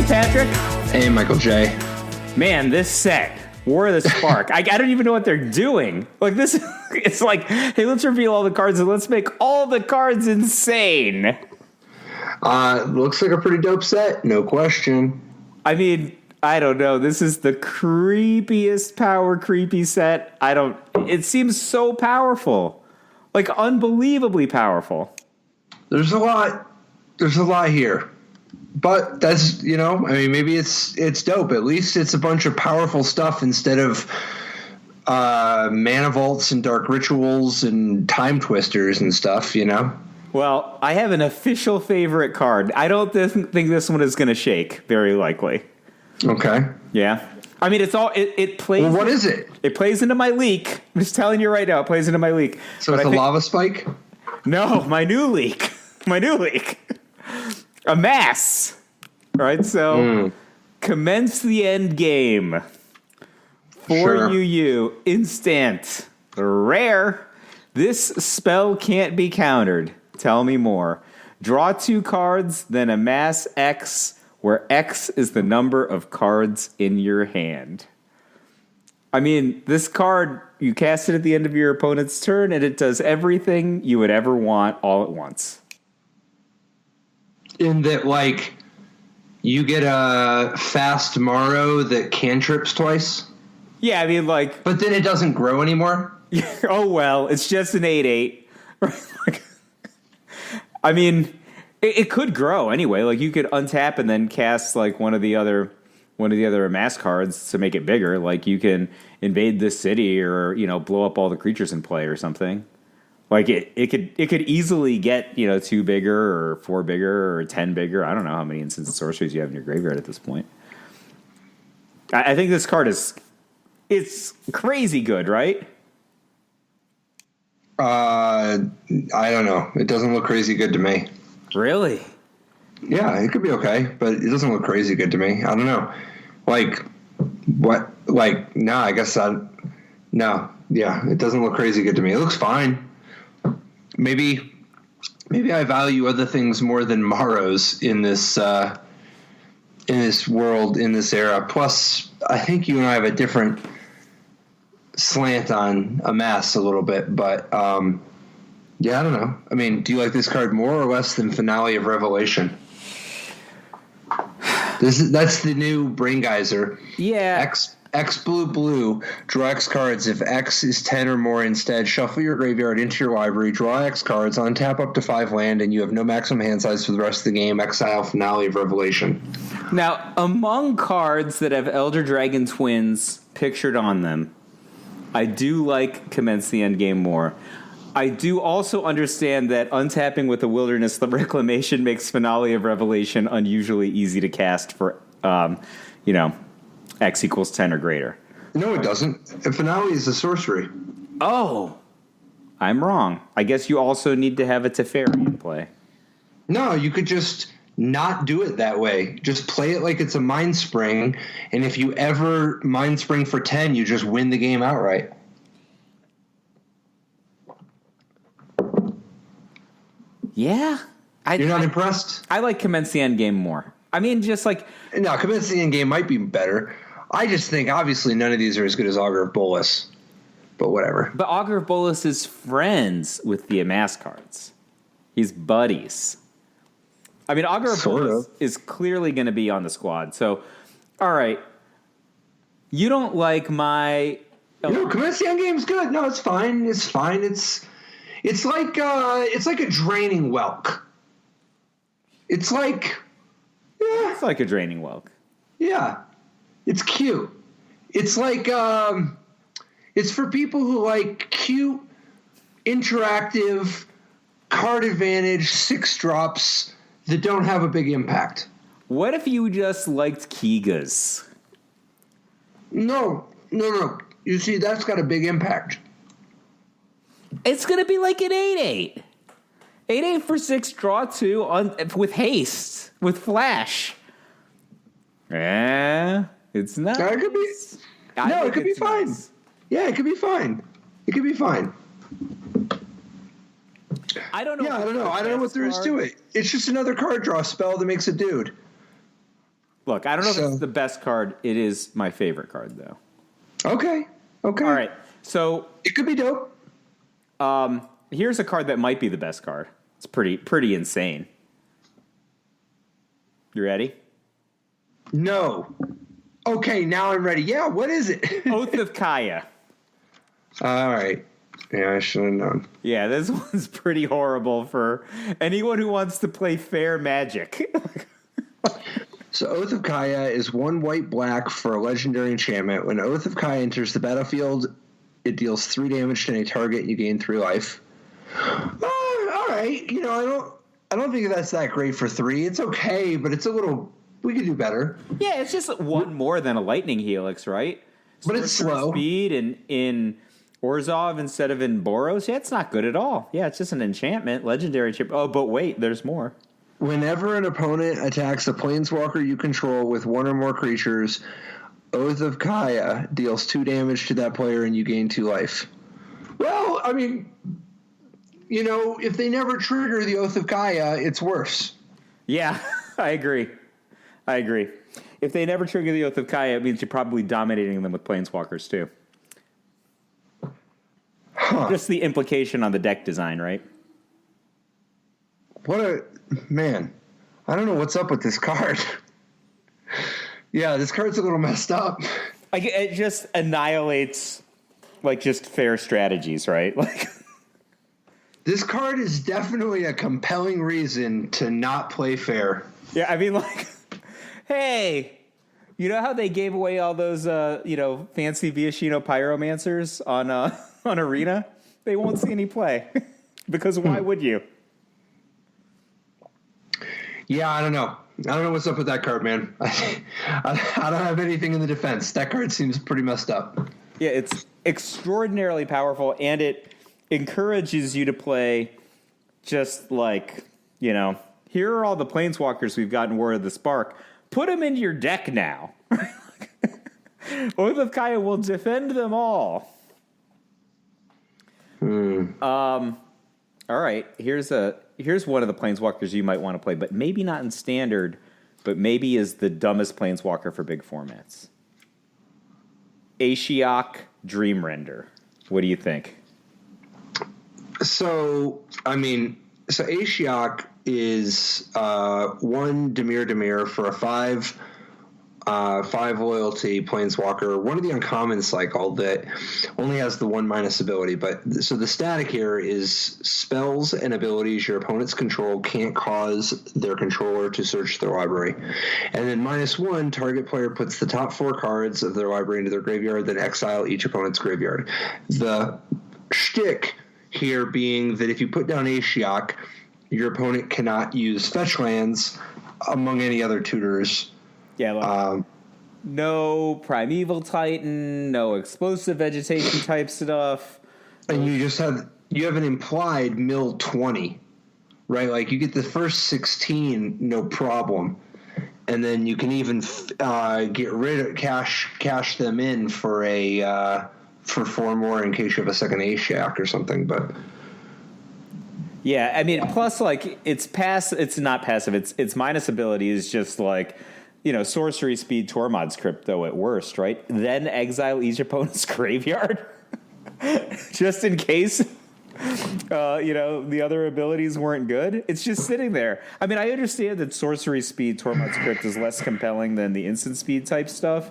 Hey, Patrick. Hey, Michael J. Man, this set, War of the Spark. I don't even know what they're doing. Like this, it's like, hey, let's reveal all the cards and let's make all the cards insane. Looks like a pretty dope set, no question. I mean, I don't know. This is the creepiest power creepy set. It seems so powerful. Like unbelievably powerful. There's a lot here. But that's, maybe it's dope. At least it's a bunch of powerful stuff instead of mana vaults and dark rituals and time twisters and stuff, Well, I have an official favorite card. I don't think this one is going to shake, very likely. Okay. Yeah. I mean, it plays. Well, what is it? It plays into my leak. I'm just telling you right now, it plays into my leak. So it's a lava spike? No, my new leak. A mass. All right, so commence the end game. For you, instant, rare. This spell can't be countered. Tell me more. Draw 2 cards, then amass X, where X is the number of cards in your hand. I mean, this card, you cast it at the end of your opponent's turn, and it does everything you would ever want all at once. In that, like, you get a fast Morrow that cantrips twice? Yeah, I mean, like... But then it doesn't grow anymore? Oh, well, it's just an 8/8. I mean, it could grow anyway. Like, you could untap and then cast, like, one of the other amass cards to make it bigger. Like, you can invade this city or, blow up all the creatures in play or something. Like, it could easily get, 2 bigger or 4 bigger or 10 bigger. I don't know how many instant sorceries you have in your graveyard at this point. I think this card it's crazy good, right? I don't know. It doesn't look crazy good to me. Really? Yeah, it could be okay, but it doesn't look crazy good to me. I don't know. Like, what? Like, no, I guess no. Yeah, it doesn't look crazy good to me. It looks fine. Maybe I value other things more than Morrows in this world, in this era. Plus, I think you and I have a different slant on Amass a little bit, but yeah, I don't know. I mean, do you like this card more or less than Finale of Revelation? That's the new Brain Geyser. Yeah. X blue, draw X cards. If X is 10 or more instead, shuffle your graveyard into your library, draw X cards, untap up to 5 land, and you have no maximum hand size for the rest of the game. Exile Finale of Revelation. Now, among cards that have Elder Dragon Twins pictured on them, I do like Commence the Endgame more. I do also understand that untapping with a Wilderness Reclamation makes Finale of Revelation unusually easy to cast for, X equals 10 or greater. No, it doesn't. A Finale is a sorcery. Oh, I'm wrong. I guess you also need to have a Teferi in play. No, you could just not do it that way. Just play it like it's a Mind Spring, and if you ever Mind Spring for 10, you just win the game outright. Yeah. You're not impressed? I like Commence the Endgame more. I mean, just like... No, Commence the Endgame might be better. I just think, obviously, none of these are as good as Augur of Bolas. But whatever. But Augur of Bolas is friends with the Amass cards. He's buddies. I mean, Augur of Bolas is clearly going to be on the squad. So, all right. You don't like my... Commence the Endgame's good. No, it's fine. It's fine. It's like a draining Whelk. It's like... Yeah. It's like a draining Whelk. Yeah. It's cute. It's like... it's for people who like cute, interactive, card advantage, 6-drops that don't have a big impact. What if you just liked Kigas? No. You see, that's got a big impact. It's going to be like an 8/8. 8/8 for 6, draw 2 with haste, with flash. It's not. It could be. No, it could be fine. Nice. Yeah, it could be fine. It could be fine. I don't know. Yeah, I don't know. I don't know what there is to it. It's just another card draw spell that makes a dude. Look, I don't know if it's the best card. It is my favorite card, though. Okay. All right. So it could be dope. Here's a card that might be the best card. It's pretty insane. You ready? No. Okay, now I'm ready. Yeah, what is it? Oath of Kaya. All right. Yeah, I should have known. Yeah, this one's pretty horrible for anyone who wants to play fair Magic. So Oath of Kaya is 1 white-black for a legendary enchantment. When Oath of Kaya enters the battlefield, it deals 3 damage to any target and you gain 3 life. All right. I don't think that's that great for 3. It's okay, but it's a little... We could do better. Yeah, it's just 1 more than a Lightning Helix, right? But it's slow. Speed in Orzhov instead of in Boros. Yeah, it's not good at all. Yeah, it's just an enchantment, legendary chip. Oh, but wait, there's more. Whenever an opponent attacks a planeswalker you control with 1 or more creatures, Oath of Kaya deals 2 damage to that player and you gain 2 life. Well, I mean, if they never trigger the Oath of Kaya, it's worse. Yeah, I agree. If they never trigger the Oath of Kaya, it means you're probably dominating them with planeswalkers too. Huh. Just the implication on the deck design, right? What a man. I don't know what's up with this card. Yeah, this card's a little messed up. Like it just annihilates just fair strategies, right? This card is definitely a compelling reason to not play fair. Yeah, I mean hey, you know how they gave away all those fancy Viashino pyromancers on Arena? They won't see any play. Because why would you? Yeah, I don't know. I don't know what's up with that card, man. I don't have anything in the defense. That card seems pretty messed up. Yeah, it's extraordinarily powerful, and it encourages you to play just here are all the planeswalkers we've got in War of the Spark. Put them into your deck now. Oath of Kaya will defend them all. All right, here's one of the planeswalkers you might want to play, but maybe not in standard, but maybe is the dumbest planeswalker for big formats. Ashiok Dreamrender. What do you think? So Ashiok is 1 Dimir for a 5 loyalty planeswalker, one of the uncommon cycle that only has the 1- ability. But so the static here is spells and abilities your opponents control can't cause their controller to search their library. And then -1, target player puts the top 4 cards of their library into their graveyard, then exile each opponent's graveyard. The shtick here being that if you put down Ashiok, your opponent cannot use fetch lands among any other tutors. Yeah, no Primeval Titan, no explosive vegetation type stuff. And you have an implied mill 20, right? Like you get the first 16, no problem. And then you can even get rid of cash them in for for 4 more in case you have a second Ashiok or something, but yeah, I mean, plus it's not passive. Its minus ability is just sorcery speed Tormod's Crypto at worst, right? Then exile each opponent's graveyard, just in case. The other abilities weren't good. It's just sitting there. I mean, I understand that sorcery speed Tormod's Crypt is less compelling than the instant speed type stuff,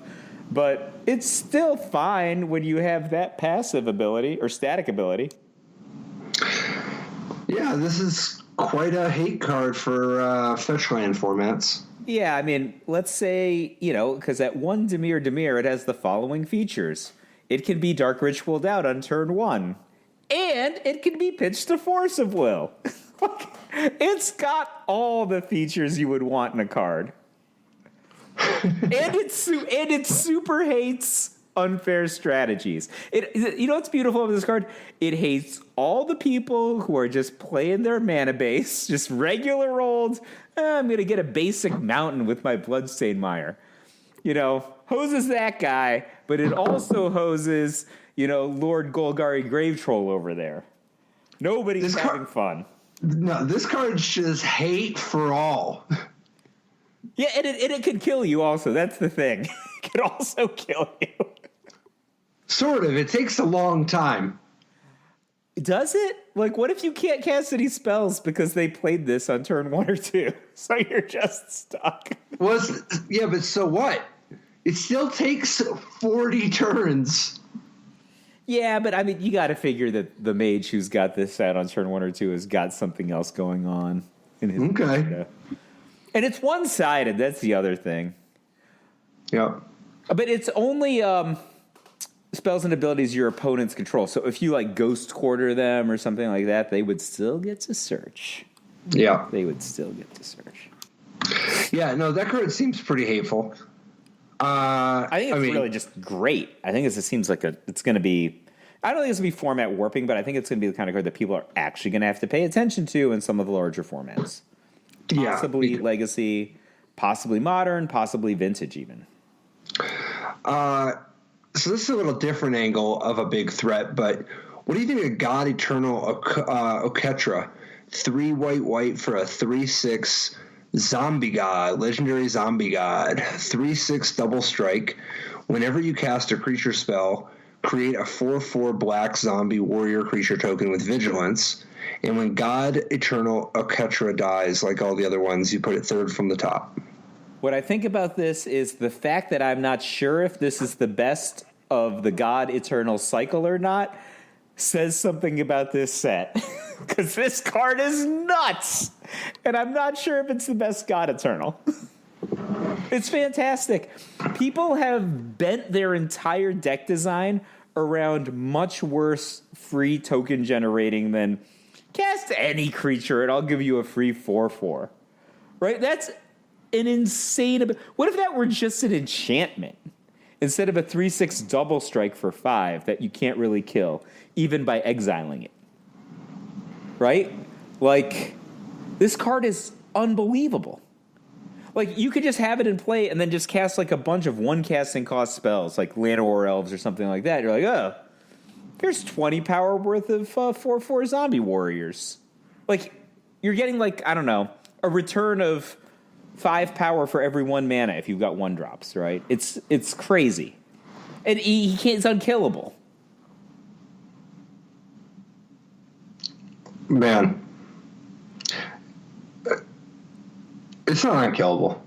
but it's still fine when you have that passive ability or static ability. Yeah, this is quite a hate card for fetch land formats. Yeah, I mean, let's say, because at 1 Dimir, it has the following features. It can be Dark Ritualed out on turn 1. And it can be pitched to Force of Will. It's got all the features you would want in a card. and it super hates unfair strategies. What's beautiful about this card? It hates all the people who are just playing their mana base, just regular old, I'm going to get a basic mountain with my Bloodstained Mire. Hoses that guy, but it also hoses, Lord Golgari Grave Troll over there. Nobody's having fun. No, this card's just hate for all. Yeah, and it could kill you also. That's the thing. It could also kill you. Sort of. It takes a long time. Does it? Like, what if you can't cast any spells because they played this on turn 1 or 2? So you're just stuck. Yeah, but so what? It still takes 40 turns. Yeah, but I mean, you got to figure that the mage who's got this out on turn 1 or 2 has got something else going on in his agenda. And it's one-sided. That's the other thing. Yep. But it's only spells and abilities your opponents control. So if you like ghost quarter them or something like that, they would still get to search. Yeah. They would still get to search. Yeah, no, that card seems pretty hateful. I think it's really just great. I think it seems like it's going to be. I don't think it's going to be format warping, but I think it's going to be the kind of card that people are actually going to have to pay attention to in some of the larger formats. Possibly Legacy, possibly Modern, possibly Vintage even. So this is a little different angle of a big threat, but what do you think of God Eternal Oketra? 3 white for a 3/6 zombie god, legendary zombie god, 3/6 double strike. Whenever you cast a creature spell, create a 4/4 black zombie warrior creature token with vigilance. And when God Eternal Oketra dies, like all the other ones, you put it third from the top. What I think about this is the fact that I'm not sure if this is the best of the God Eternal cycle or not says something about this set. Because this card is nuts. And I'm not sure if it's the best God Eternal. It's fantastic. People have bent their entire deck design around much worse free token generating than cast any creature and I'll give you a free 4/4. Right? That's an insane. What if that were just an enchantment instead of a 3/6 double strike for 5 that you can't really kill, even by exiling it? Right? Like, this card is unbelievable. Like, you could just have it in play and then just cast like a bunch of 1 casting cost spells, like Llanowar Elves or something like that. You're like, oh, here's 20 power worth of 4/4 zombie warriors. Like, you're getting like, I don't know, a return of 5 power for every 1 mana if you've got 1-drops, right? It's crazy. And he can't, it's unkillable. Man. It's not unkillable.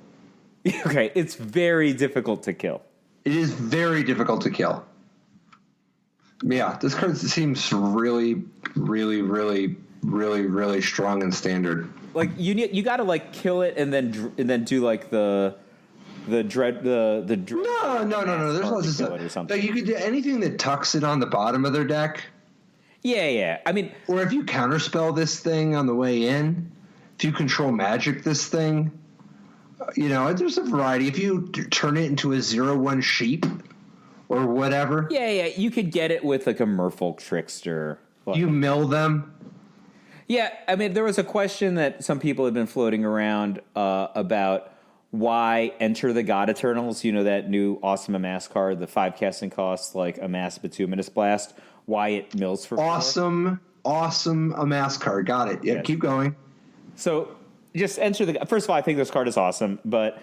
Okay, it's very difficult to kill. It is very difficult to kill. Yeah, this card seems really, really, really, really, really strong and standard. Like you got to like kill it and then do like the dread. No. There's lots of stuff. Like, you could do anything that tucks it on the bottom of their deck. Yeah. I mean, or if you counterspell this thing on the way in, if you control magic this thing, there's a variety. If you turn it into a 0/1 sheep or whatever. Yeah. You could get it with like a Merfolk Trickster. You mill them. Yeah, I mean, there was a question that some people have been floating around about why Enter the God Eternals, that new awesome Amass card, the 5 casting costs, like Amass Bituminous Blast, why it mills for 4. Awesome Amass card. Got it. Yeah, yes. Keep going. So just enter the... First of all, I think this card is awesome, but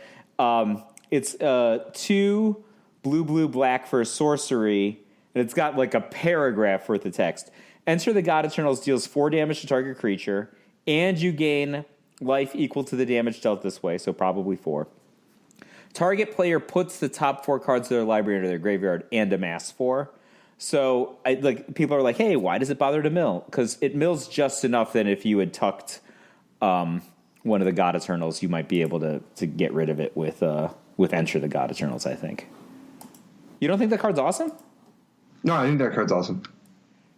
it's 2 blue, black for sorcery, and it's got like a paragraph worth of text. Enter the God Eternals deals 4 damage to target creature, and you gain life equal to the damage dealt this way, so probably 4. Target player puts the top 4 cards of their library into their graveyard and amass 4. So people are like, hey, why does it bother to mill? Because it mills just enough that if you had tucked one of the God Eternals, you might be able to get rid of it with Enter the God Eternals, I think. You don't think that card's awesome? No, I think that card's awesome.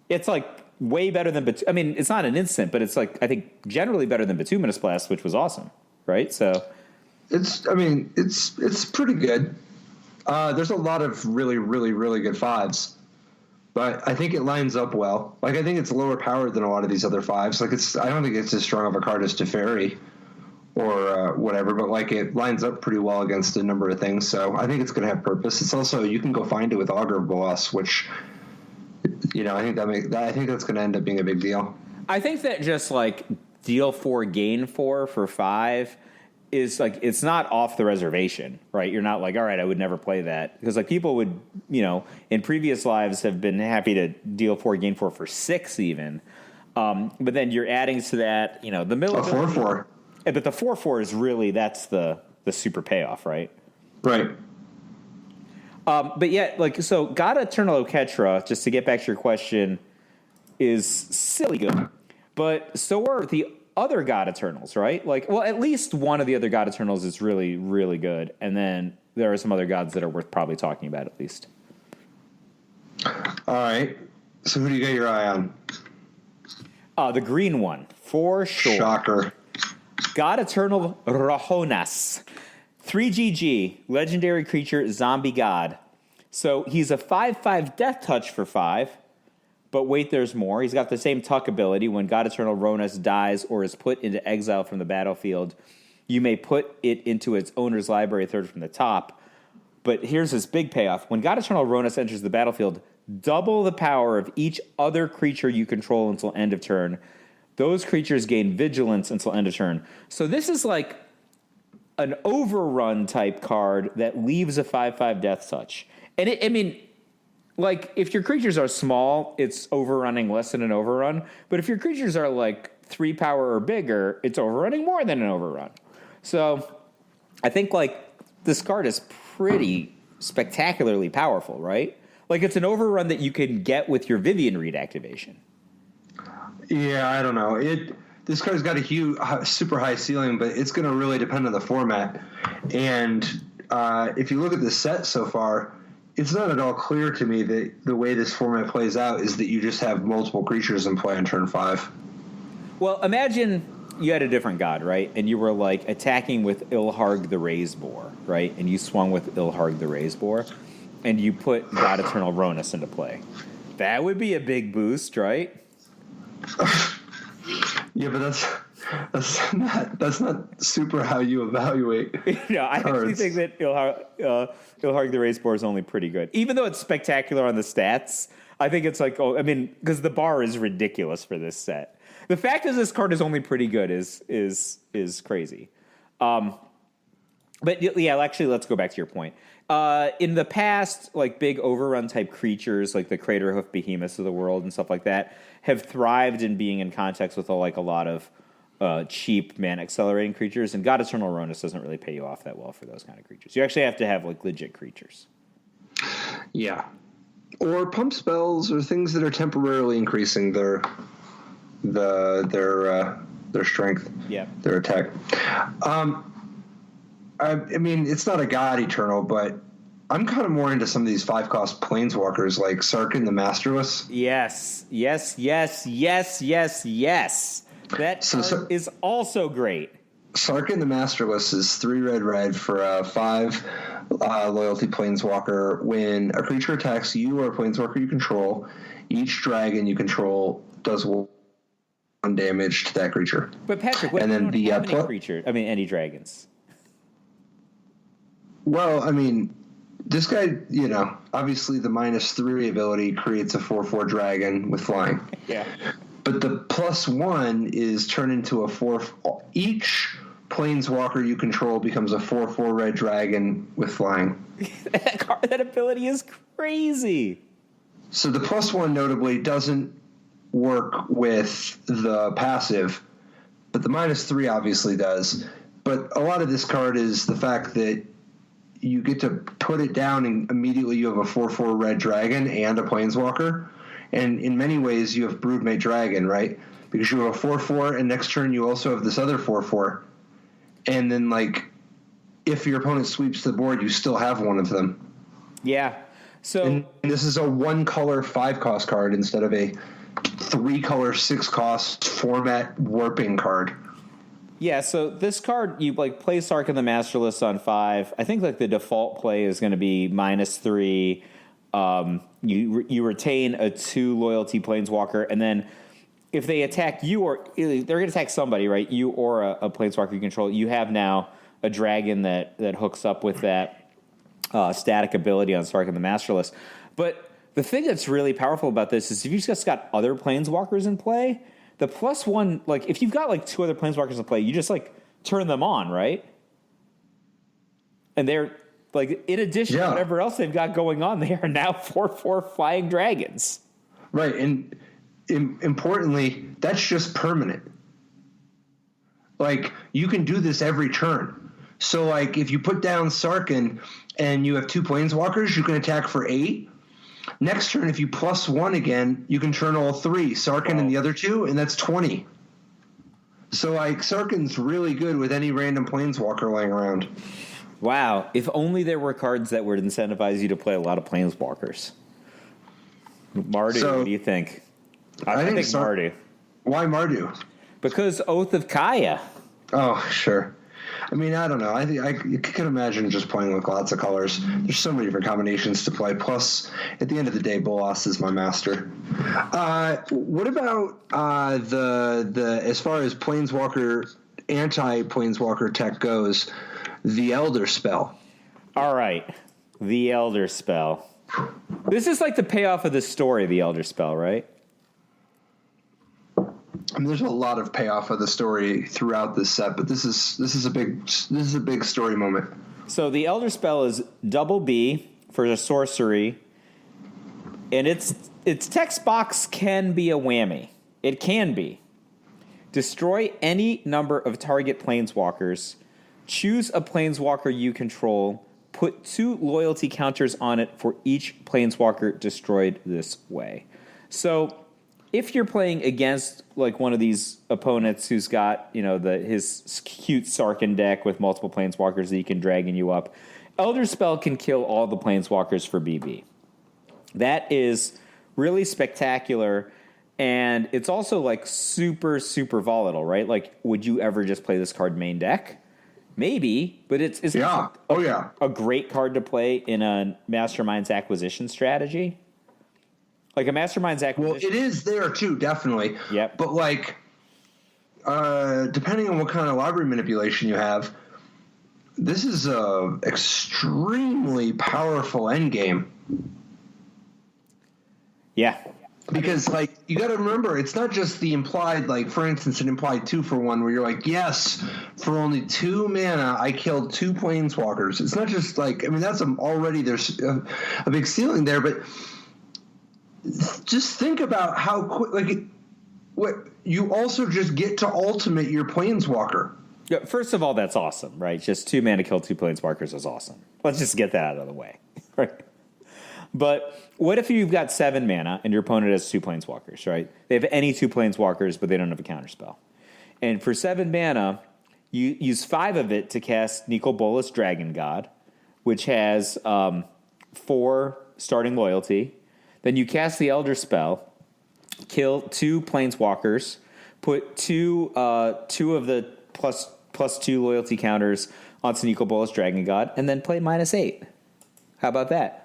It's like way better than it's not an instant, but it's like I think generally better than Bituminous Blast, which was awesome, right? So it's pretty good. There's a lot of really, really, really good 5s, but I think it lines up well. Like, I think it's lower powered than a lot of these other 5s. Like, I don't think it's as strong of a card as Teferi or whatever, but like it lines up pretty well against a number of things. So I think it's going to have purpose. It's also, you can go find it with Augur of Bolas, which. I think that's going to end up being a big deal. I think that just like deal 4, gain 4 for 5 is like it's not off the reservation, right? You're not like, all right, I would never play that because like people would, in previous lives have been happy to deal 4, gain 4 for 6 even. But then you're adding to that, the middle. A 4/4. But the 4/4 is really that's the super payoff, right? Right. But yeah, so God Eternal Oketra, just to get back to your question, is silly good. But so are the other God Eternals, right? At least one of the other God Eternals is really, really good. And then there are some other gods that are worth probably talking about at least. All right. So who do you got your eye on? The green one, for sure. Shocker. God Eternal Rahonas. 3 GG, legendary creature, zombie god. So he's a 5/5 death touch for 5. But wait, there's more. He's got the same tuck ability. When God Eternal Ronas dies or is put into exile from the battlefield, you may put it into its owner's library third from the top. But here's his big payoff. When God Eternal Ronas enters the battlefield, double the power of each other creature you control until end of turn. Those creatures gain vigilance until end of turn. So this is like an overrun type card that leaves a 5/5 death touch. And if your creatures are small, it's overrunning less than an overrun. But if your creatures are like 3 power or bigger, it's overrunning more than an overrun. So I think this card is pretty spectacularly powerful, right? It's an overrun that you can get with your Vivian Reed activation. Yeah, I don't know. This card's got a huge, super high ceiling, but it's going to really depend on the format. And if you look at the set so far, it's not at all clear to me that the way this format plays out is that you just have multiple creatures in play on turn 5. Well, imagine you had a different god, right? And you were attacking with Ilharg the Razeboar, right? And you swung with Ilharg the Razeboar, and you put God Eternal Ronas into play. That would be a big boost, right? Yeah, but that's not super how you evaluate. No, I actually think that Ilharg the Razeboar is only pretty good, even though it's spectacular on the stats. I think it's because the bar is ridiculous for this set. The fact is, this card is only pretty good is crazy. But yeah, actually, let's go back to your point. In the past, big overrun type creatures like the Crater Hoof Behemoths of the world and stuff like that have thrived in being in context with a lot of cheap mana accelerating creatures, and God Eternal Ronas doesn't really pay you off that well for those kind of creatures. You actually have to have legit creatures. Yeah, or pump spells or things that are temporarily increasing their strength. Yeah, their attack. I mean, it's not a God Eternal, but I'm kind of more into some of these 5-cost Planeswalkers like Sarkhan the Masterless. Yes. That card is also great. Sarkhan the Masterless is 3 red for a 5 loyalty Planeswalker. When a creature attacks you or a Planeswalker you control, each dragon you control does 1 damage to that creature. But Patrick, what, and then you don't have any creature? I mean, any dragons? Well, I mean, this guy, obviously the -3 ability creates a 4/4 dragon with flying. Yeah. But the +1 is turned into a 4. Each Planeswalker you control becomes a 4/4 red dragon with flying. That ability is crazy. So the +1 notably doesn't work with the passive, but the -3 obviously does. But a lot of this card is the fact that you get to put it down and immediately you have a 4/4 red dragon and a Planeswalker. And in many ways you have Broodmate Dragon, right? Because you have a 4/4 and next turn you also have this other 4/4. And then if your opponent sweeps the board, you still have one of them. Yeah. So and this is a 1-color 5-cost card instead of a 3-color 6-cost format warping card. Yeah, so this card, you play Sarkhan the Masterless on 5. I think the default play is going to be -3. You retain a 2 loyalty Planeswalker, and then if they attack you or they're going to attack somebody, right? You or a Planeswalker you control, you have now a dragon that hooks up with that static ability on Sarkhan the Masterless. But the thing that's really powerful about this is if you've just got other Planeswalkers in play, the +1, if you've got 2 other Planeswalkers in play, you just turn them on, right? And they're like, in addition to whatever else they've got going on, they are now 4/4 flying dragons. Right, and importantly, that's just permanent. Like, you can do this every turn. So, like, if you put down Sarkin and you have 2 planeswalkers, you can attack for 8. Next turn, if you +1 again, you can turn all 3, Sarkin and the other 2, and that's 20. So, like, Sarkin's really good with any random planeswalker laying around. Wow, if only there were cards that would incentivize you to play a lot of planeswalkers. Mardu, what do you think? I think Mardu. Why Mardu? Because Oath of Kaya. Oh, sure. I mean, I don't know. You can imagine just playing with lots of colors. There's so many different combinations to play. Plus, at the end of the day, Bolas is my master. What about the as far as Planeswalker, anti-Planeswalker tech goes, the Elder Spell? All right, the Elder Spell. This is like the payoff of the story, the Elder Spell, right? I mean, there's a lot of payoff of the story throughout this set, but this is a big story moment. So the Elder Spell is double B for a sorcery, and its text box can be a whammy. It can be. Destroy any number of target planeswalkers. Choose a planeswalker you control. Put 2 loyalty counters on it for each planeswalker destroyed this way. So if you're playing against like one of these opponents who's got, his cute Sarkin deck with multiple planeswalkers that he can dragon you up, Elder Spell can kill all the planeswalkers for BB. That is really spectacular, and it's also like super, super volatile, right? Like, would you ever just play this card main deck? Maybe, but it's a great card to play in a Mastermind's acquisition strategy. Like a Mastermind's acquisition. Well, it is there too, definitely. Yep. But like, depending on what kind of library manipulation you have, this is a extremely powerful endgame. Yeah. Because, like, you got to remember, it's not just the implied, like, for instance, an implied 2-for-1 where you're like, yes, for only 2 mana, I killed 2 planeswalkers. It's not just like, I mean, that's already, there's a big ceiling there, but just think about how quick, like, what you also just get to ultimate your planeswalker. Yeah, first of all, that's awesome, right? Just 2 mana kill 2 planeswalkers is awesome. Let's just get that out of the way, right? But what if you've got 7 mana and your opponent has 2 planeswalkers, right? They have any 2 planeswalkers, but they don't have a counterspell. And for 7 mana, you use 5 of it to cast Nicol Bolas Dragon God, which has 4 starting loyalty. Then you cast the Elder Spell, kill 2 planeswalkers, put 2 of the plus 2 loyalty counters onto Nicol Bolas Dragon God, and then play -8. How about that?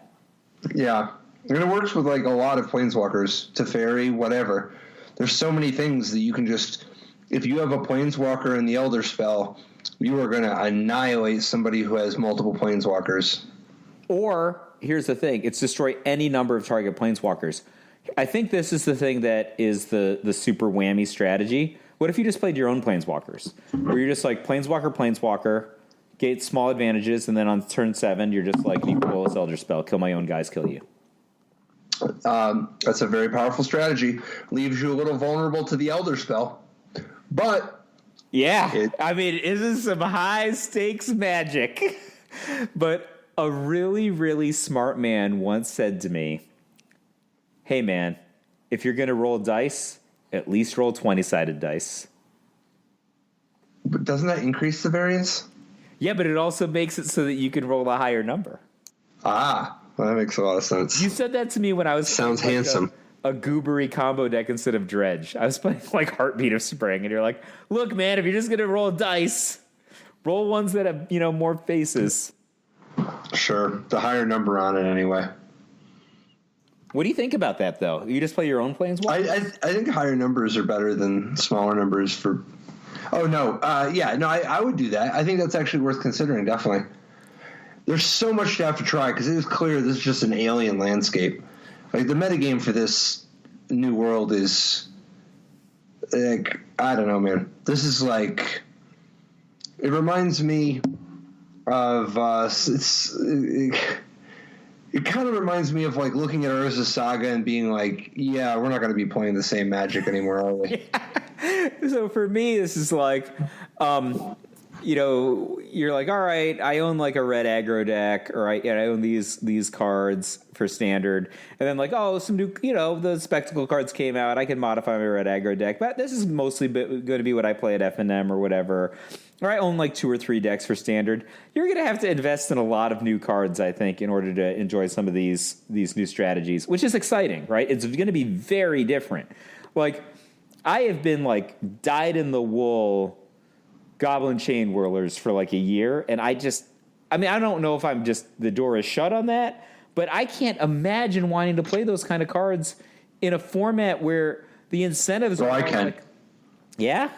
Yeah. And it works with like a lot of planeswalkers, Teferi, whatever. There's so many things that you can just, if you have a planeswalker in the Elder Spell, you are going to annihilate somebody who has multiple planeswalkers. Or, here's the thing, it's destroy any number of target planeswalkers. I think this is the thing that is the super whammy strategy. What if you just played your own planeswalkers? Where you're just like, planeswalker, get small advantages, and then on turn 7, you're just like, Nicol Bolas Elder Spell, kill my own guys, kill you. That's a very powerful strategy. Leaves you a little vulnerable to the Elder Spell. But yeah, it is some high-stakes magic. But a really, really smart man once said to me, hey, man, if you're going to roll dice, at least roll 20-sided dice. But doesn't that increase the variance? Yeah, but it also makes it so that you can roll a higher number. Well, that makes a lot of sense. You said that to me when I was sounds playing handsome. A goobery combo deck instead of Dredge. I was playing like Heartbeat of Spring, and you're like, look, man, if you're just gonna roll dice, roll ones that have more faces. Sure, the higher number on it anyway. What do you think about that, though? You just play your own planeswalker? I think higher numbers are better than smaller numbers for. Oh, no. I would do that. I think that's actually worth considering, definitely. There's so much to have to try because it is clear this is just an alien landscape. Like, the metagame for this new world is, like, I don't know, man. This is like, it reminds me of it kind of reminds me of like looking at Urza Saga and being like, yeah, we're not going to be playing the same Magic anymore, are we? So for me, this is like, you're like, all right, I own like a red aggro deck, or I own these cards for standard, and then like, oh, some new, the spectacle cards came out, I can modify my red aggro deck, but this is mostly going to be what I play at F&M or whatever. Or I own like 2 or 3 decks for standard. You're going to have to invest in a lot of new cards, I think, in order to enjoy some of these new strategies, which is exciting, right? It's going to be very different. Like, I have been like dyed-in-the-wool Goblin Chain Whirlers for like a year, and I don't know if the door is shut on that, but I can't imagine wanting to play those kind of cards in a format where the incentives are I can. like, yeah?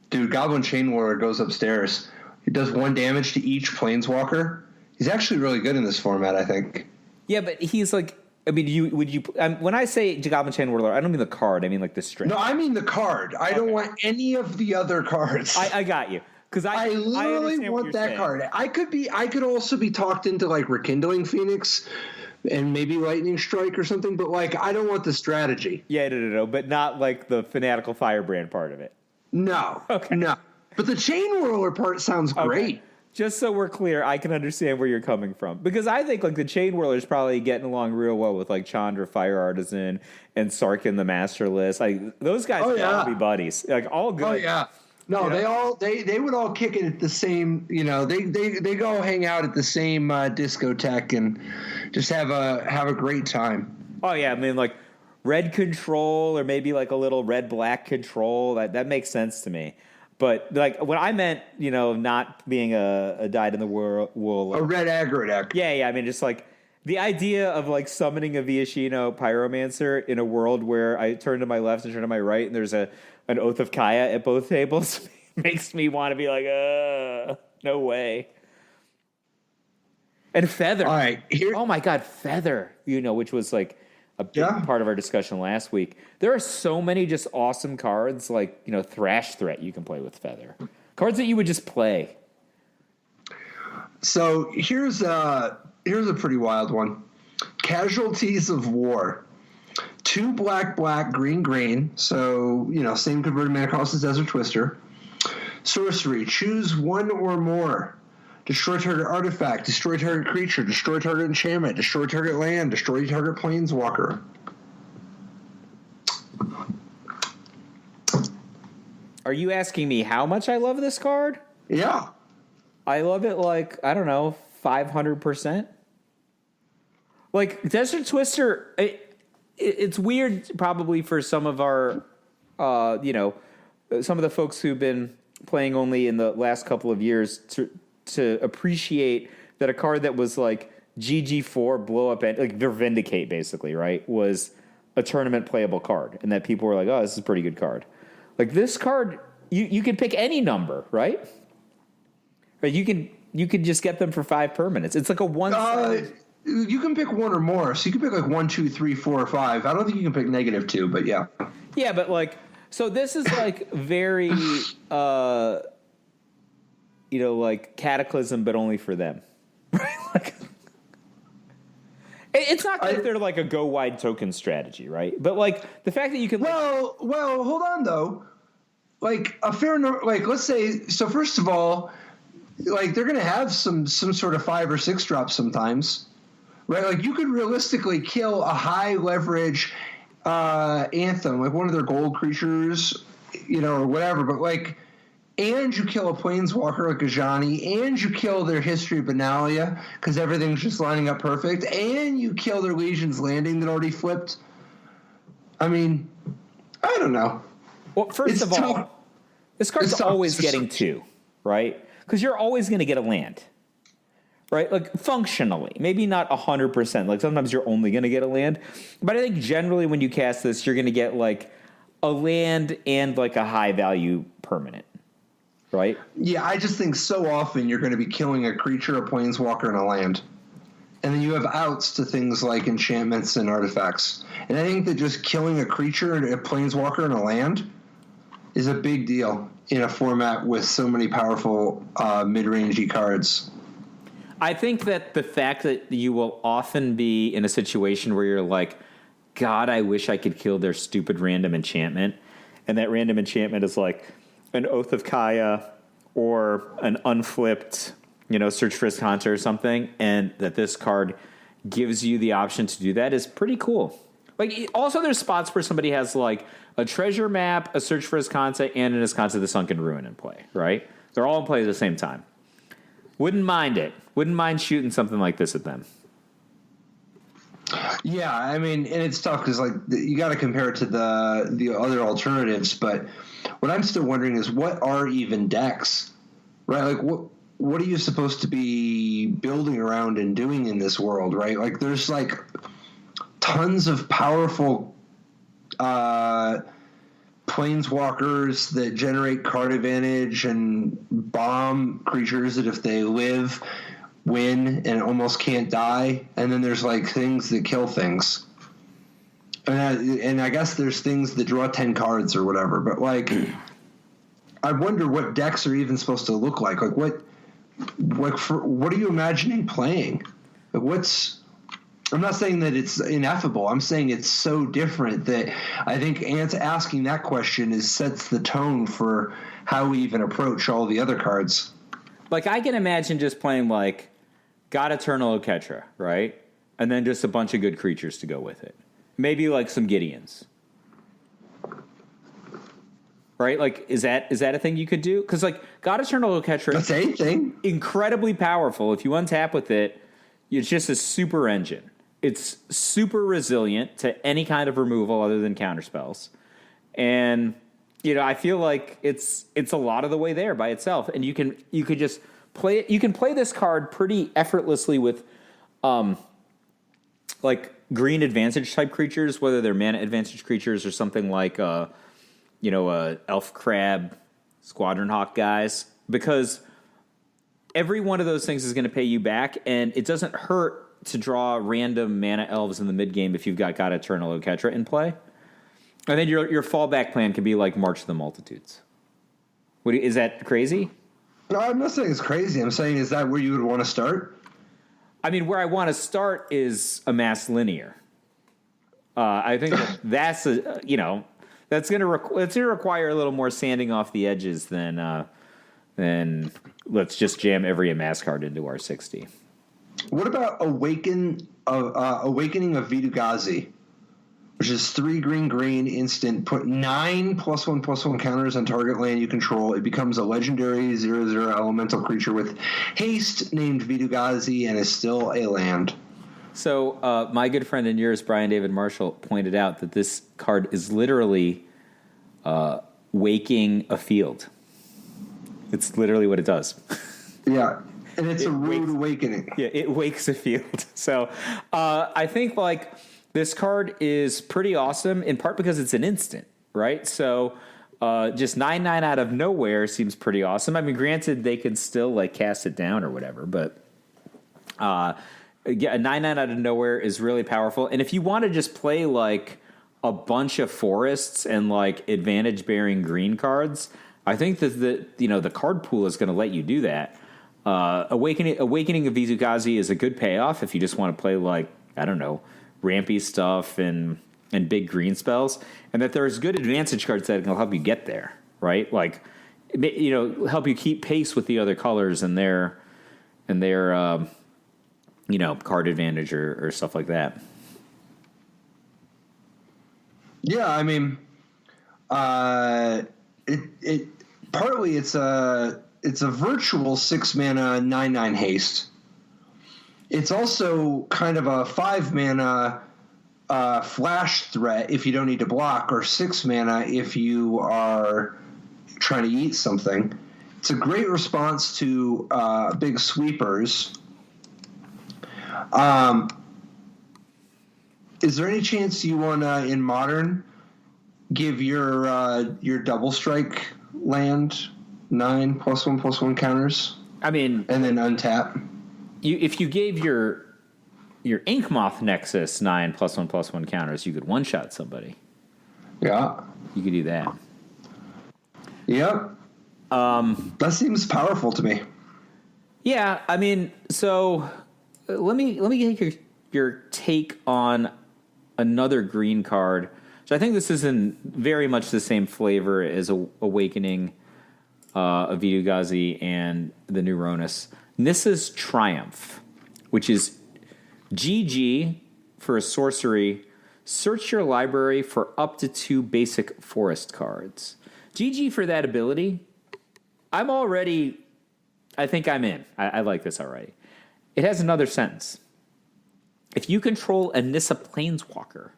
Dude, Goblin Chain Whirler goes upstairs. He does 1 damage to each Planeswalker. He's actually really good in this format, I think. Yeah, but he's like, I mean, when I say Goblin Chain Whirler, I don't mean the card. I mean like the string. No, I mean the card. I don't want any of the other cards. I got you. Because I literally want that saying. Card. I could also be talked into like Rekindling Phoenix and maybe Lightning Strike or something, but like I don't want the strategy. Yeah, no, but not like the Fanatical Firebrand part of it. No. Okay. No. But the Chain Whirler part sounds great. Okay. Just so we're clear, I can understand where you're coming from. Because I think like the Chain Whirler is probably getting along real well with like Chandra Fire Artisan and Sarkin the Masterless. Like those guys gotta be buddies. Like all good. Oh yeah. No, they would all kick it at the same, they go hang out at the same discotheque and just have a great time. Oh yeah, I mean like red control or maybe like a little red-black control, that makes sense to me. But like when I meant, not being a dyed-in-the-wool. A red aggro deck. Yeah, I mean just like the idea of like summoning a Viashino Pyromancer in a world where I turn to my left and turn to my right and there's an Oath of Kaya at both tables makes me want to be like, no way. And Feather. All right. Oh my God, Feather, which was like a big part of our discussion last week. There are so many just awesome cards like, Thrash Threat you can play with Feather. Cards that you would just play. So here's a pretty wild one. Casualties of War. 2 black, green. So, same converted mana cost as Desert Twister. Sorcery. Choose 1 or more. Destroy target artifact. Destroy target creature. Destroy target enchantment. Destroy target land. Destroy target planeswalker. Are you asking me how much I love this card? Yeah. I love it like, I don't know, 500%. Like, Desert Twister, it's weird probably for some of our, some of the folks who've been playing only in the last couple of years to appreciate that a card that was like GG4 blow up and like Vindicate basically, right, was a tournament playable card, and that people were like, oh, this is a pretty good card. Like this card, you can pick any number, right? But you can just get them for 5 permanents. It's like a one. You can pick 1 or more, so you can pick like 1, 2, 3, 4, or 5. I don't think you can pick -2, but yeah. Yeah, but like, so this is like very, like Cataclysm, but only for them, right? Like, it's not like they're like a go wide token strategy, right? But like the fact that you can. Well, hold on though. Like a fair number, like let's say. So first of all, like they're going to have some sort of 5 or 6 drops sometimes. Right, like you could realistically kill a high leverage Anthem, like one of their gold creatures, or whatever. But like, and you kill a Planeswalker like a Ajani, and you kill their History of Benalia because everything's just lining up perfect, and you kill their Legion's Landing that already flipped. I mean, I don't know. Well, first of all, this card's always getting 2, right? Because you're always going to get a land. Right, like functionally, maybe not 100%. Like sometimes you're only going to get a land, but I think generally when you cast this, you're going to get like a land and like a high value permanent, right? Yeah, I just think so often you're going to be killing a creature, a planeswalker, and a land, and then you have outs to things like enchantments and artifacts. And I think that just killing a creature, a planeswalker, and a land is a big deal in a format with so many powerful mid-rangey cards. I think that the fact that you will often be in a situation where you're like, God, I wish I could kill their stupid random enchantment. And that random enchantment is like an Oath of Kaya or an unflipped, Search for Escanta or something. And that this card gives you the option to do that is pretty cool. Like, also there's spots where somebody has like a treasure map, a Search for Escanta, and an Escanta the Sunken Ruin in play, right? They're all in play at the same time. Wouldn't mind it. Wouldn't mind shooting something like this at them. Yeah, I mean, and it's tough because like you got to compare it to the other alternatives. But what I'm still wondering is what are even decks, right? Like what are you supposed to be building around and doing in this world, right? Like there's like tons of powerful planeswalkers that generate card advantage and bomb creatures that if they live, win and almost can't die. And then there's like things that kill things. And I guess there's things that draw 10 cards or whatever. But like, I wonder what decks are even supposed to look like. Like what are you imagining playing? Like I'm not saying that it's ineffable. I'm saying it's so different that I think asking that question sets the tone for how we even approach all the other cards. Like, I can imagine just playing, like, God Eternal Oketra, right? And then just a bunch of good creatures to go with it. Maybe, like, some Gideons. Right? Like, is that a thing you could do? Because, like, God Eternal Oketra... That's anything. Incredibly powerful. If you untap with it, it's just a super engine. It's super resilient to any kind of removal other than counterspells. And, I feel like it's a lot of the way there by itself. And you could just play it. You can play this card pretty effortlessly with, like green advantage type creatures, whether they're mana advantage creatures or something like, Elf Crab, Squadron Hawk guys, because every one of those things is going to pay you back, and it doesn't hurt to draw random mana elves in the mid game if you've got God Eternal Oketra in play. And then your fallback plan can be like March of the Multitudes. Is that crazy? No, I'm not saying it's crazy. I'm saying, is that where you would want to start? I mean, where I want to start is Amass Linear. I think that's that's going to require a little more sanding off the edges than let's just jam every Amass card into our 60. What about Awakening of Vitu-Ghazi, which is 3 green instant, put 9 +1/+1 counters on target land you control. It becomes a legendary 0/0 elemental creature with haste named Vitu-Ghazi and is still a land. So my good friend and yours, Brian David Marshall, pointed out that this card is literally waking a field. It's literally what it does. Yeah. And it's a rude awakening. Yeah, it wakes a field. So I think like this card is pretty awesome, in part because it's an instant, right? So just 9/9 out of nowhere seems pretty awesome. I mean, granted, they can still like cast it down or whatever, but yeah, a 9/9 out of nowhere is really powerful. And if you want to just play like a bunch of forests and like advantage bearing green cards, I think that the card pool is going to let you do that. Awakening of Vitu-Ghazi is a good payoff if you just want to play like, I don't know, rampy stuff and big green spells, and that there's good advantage cards that can help you get there, right? Like, help you keep pace with the other colors and their card advantage or stuff like that. Yeah, I mean, it partly it's a virtual 6 mana 9/9 haste. It's also kind of a 5 mana flash threat if you don't need to block, or 6 mana if you are trying to eat something. It's a great response to big sweepers. Is there any chance you want to, in Modern, give your double strike land 9 +1/+1 counters? I mean, and then untap. If you gave your Inkmoth Nexus 9 +1/+1 counters, you could one shot somebody. Yeah, you could do that. Yep. That seems powerful to me. Yeah, I mean, so let me get your take on another green card. So I think this is in very much the same flavor as Awakening, Avidu Ghazi, and the new Ronus. Nissa's Triumph, which is GG for a sorcery. Search your library for up to 2 basic forest cards. GG for that ability. I think I'm in. I like this already. It has another sentence. If you control a Nissa Planeswalker,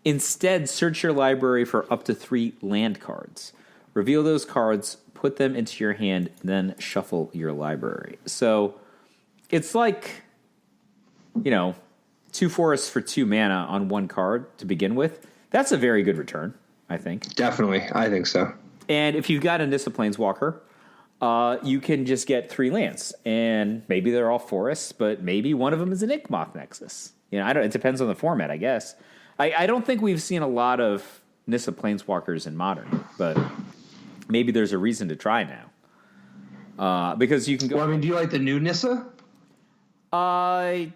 instead search your library for up to 3 land cards. Reveal those cards, put them into your hand, then shuffle your library. So it's like, 2 forests for 2 mana on 1 card to begin with. That's a very good return, I think. Definitely. I think so. And if you've got a Nissa Planeswalker, you can just get 3 lands, and maybe they're all forests, but maybe one of them is an Inkmoth Nexus. It depends on the format, I guess. I don't think we've seen a lot of Nissa Planeswalkers in Modern, but maybe there's a reason to try now. Because you can go... Well, I mean, do you like the new Nissa? I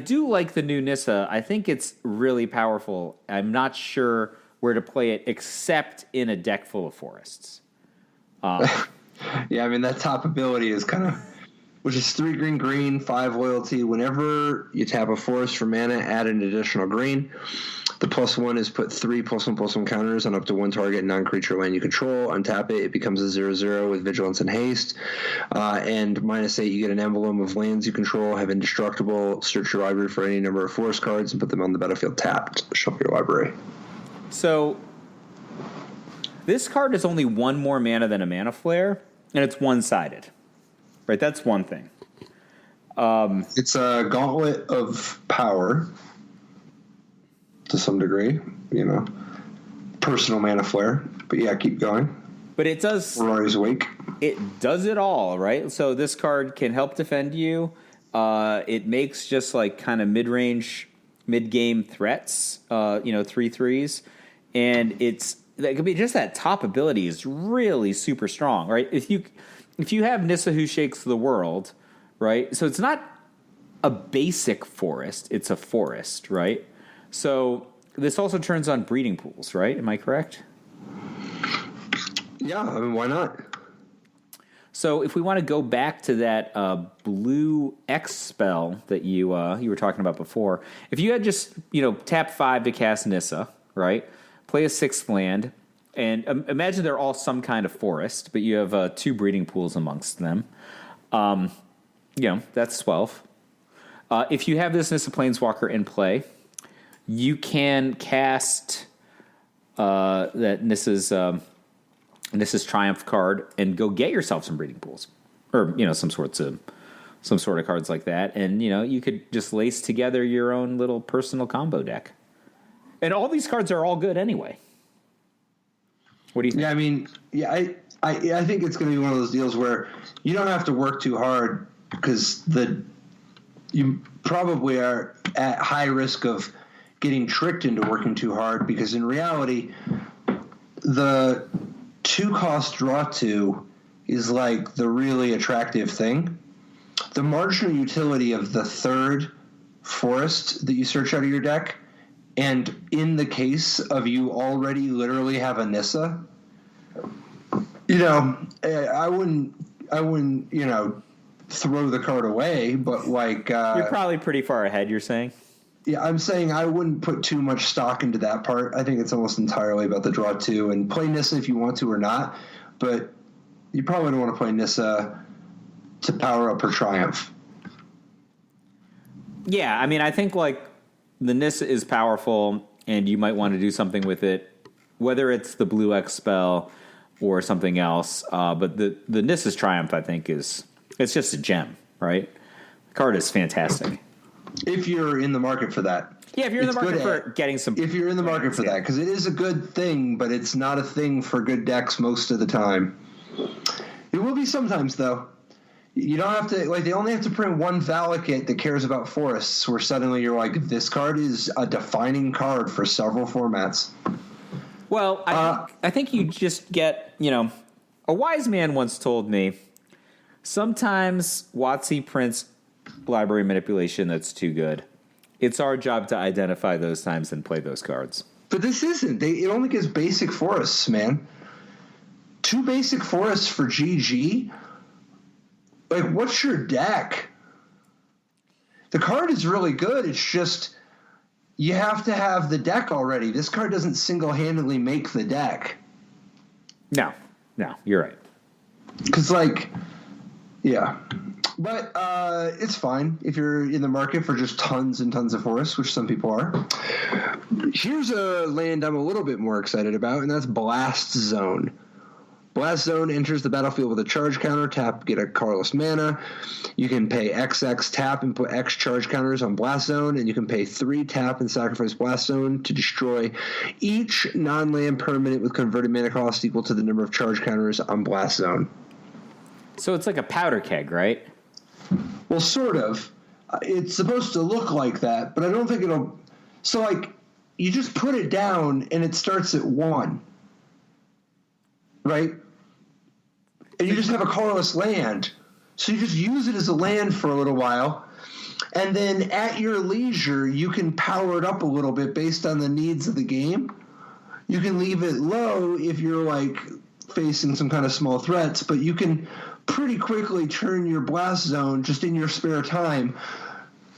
do like the new Nissa. I think it's really powerful. I'm not sure where to play it except in a deck full of forests. Yeah, I mean, that top ability is kind of... Which is 3 green, 5 loyalty. Whenever you tap a forest for mana, add an additional green. The +1 is put 3 +1/+1 counters on up to 1 target non-creature land you control. Untap it becomes a 0/0 with vigilance and haste. And -8, you get an emblem of lands you control, have indestructible. Search your library for any number of forest cards and put them on the battlefield tapped. Shuffle your library. So this card is only 1 more mana than a Mana Flare, and it's one-sided. Right, that's one thing. It's a gauntlet of power to some degree, personal Mana Flare. But yeah, keep going. But it does... Rory's Wake. It does it all, right? So this card can help defend you. It makes just like kind of mid-range, mid-game threats, 3/3s. And that could be just that top ability is really super strong, right? If you have Nissa who shakes the world, right? So it's not a basic forest, it's a forest, right? So this also turns on breeding pools, right? Am I correct? Yeah, I mean, why not? So if we want to go back to that blue X spell that you were talking about before, if you had just, tap 5 to cast Nissa, right? Play a 6th land, and imagine they're all some kind of forest, but you have 2 breeding pools amongst them. That's 12. If you have this Nissa Planeswalker in play, you can cast that Nissa's Triumph card and go get yourself some breeding pools, or some sort of cards like that, and you could just lace together your own little personal combo deck. And all these cards are all good anyway. What do you think? Yeah, I mean, I think it's going to be one of those deals where you don't have to work too hard because you probably are at high risk of getting tricked into working too hard, because in reality, the 2-cost draw 2 is like the really attractive thing. The marginal utility of the 3rd forest that you search out of your deck, and in the case of you already literally have a Nissa, I wouldn't, throw the card away, but you're probably pretty far ahead, you're saying? Yeah, I'm saying I wouldn't put too much stock into that part. I think it's almost entirely about the draw 2, and play Nissa if you want to or not, but you probably don't want to play Nissa to power up her Triumph. Yeah, I mean, I think the Nissa is powerful, and you might want to do something with it, whether it's the blue X spell or something else. But the Nissa's Triumph, I think, it's just a gem, right? The card is fantastic. If you're in the market for that. Yeah, if you're in the market for getting some... If you're in the market for that, because it is a good thing, but it's not a thing for good decks most of the time. It will be sometimes, though. You don't have to, they only have to print one Valakut that cares about forests, where suddenly you're like, this card is a defining card for several formats. Well, I think you just get, a wise man once told me Sometimes WotC prints library manipulation that's too good. It's our job to identify those times and play those cards. But this isn't. It only gives basic forests, man. 2 basic forests for GG? Like, what's your deck? The card is really good. It's just you have to have the deck already. This card doesn't single-handedly make the deck. No, you're right. Because, yeah. But it's fine if you're in the market for just tons and tons of forests, which some people are. Here's a land I'm a little bit more excited about, and that's Blast Zone. Blast Zone enters the battlefield with a charge counter. Tap, get a colorless mana. You can pay XX tap and put X charge counters on Blast Zone, and you can pay 3 tap and sacrifice Blast Zone to destroy each non-land permanent with converted mana cost equal to the number of charge counters on Blast Zone. So it's like a powder keg, right? Well, sort of. It's supposed to look like that, but I don't think it'll... So, you just put it down, and it starts at 1. Right? And you just have a colorless land. So you just use it as a land for a little while. And then at your leisure, you can power it up a little bit based on the needs of the game. You can leave it low if you're, facing some kind of small threats. But you can pretty quickly turn your Blast Zone, just in your spare time,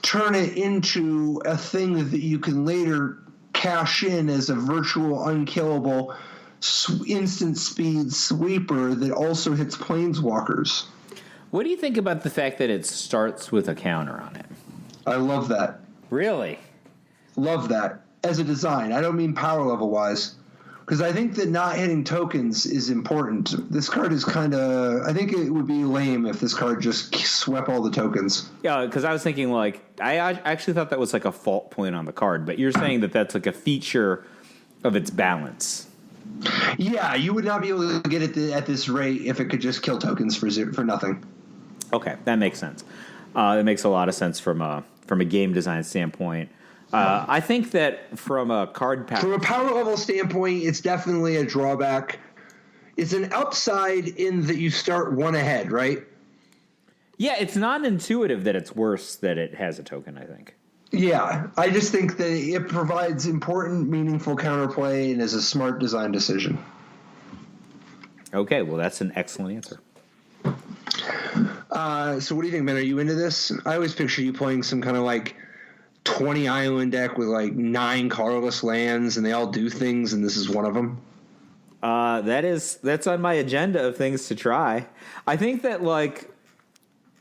turn it into a thing that you can later cash in as a virtual unkillable instant speed sweeper that also hits planeswalkers. What do you think about the fact that it starts with a counter on it? I love that. Really? Love that. As a design. I don't mean power level wise. Because I think that not hitting tokens is important. This card is kind of... I think it would be lame if this card just swept all the tokens. Yeah, because I was thinking, I actually thought that was a fault point on the card, but you're saying that that's a feature of its balance. Yeah, you would not be able to get it at this rate if it could just kill tokens for nothing. Okay, that makes sense. It makes a lot of sense from a game design standpoint. I think that from a card pack... From a power level standpoint, it's definitely a drawback. It's an upside in that you start 1 ahead, right? Yeah, it's not intuitive that it's worse that it has a token, I think. Yeah, I just think that it provides important, meaningful counterplay and is a smart design decision. Okay, well, that's an excellent answer. So what do you think, man? Are you into this? I always picture you playing some kind of 20 island deck with 9 colorless lands, and they all do things, and this is one of them. That's on my agenda of things to try. I think that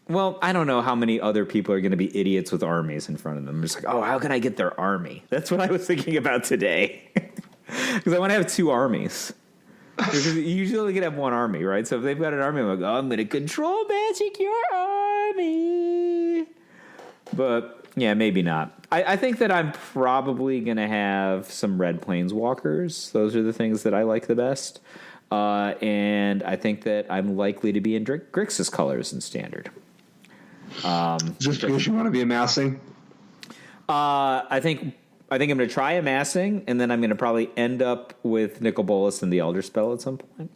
well, I don't know how many other people are going to be idiots with armies in front of them. I'm just how can I get their army? That's what I was thinking about today. Because I want to have 2 armies. Because you usually can have 1 army, right? So if they've got an army, I'm I'm going to control magic your army. But yeah, maybe not. I think that I'm probably going to have some red planeswalkers. Those are the things that I like the best. And I think that I'm likely to be in Grixis colors in Standard. Just because you want to be amassing? I think I'm going to try amassing, and then I'm going to probably end up with Nicol Bolas and the Elder Spell at some point.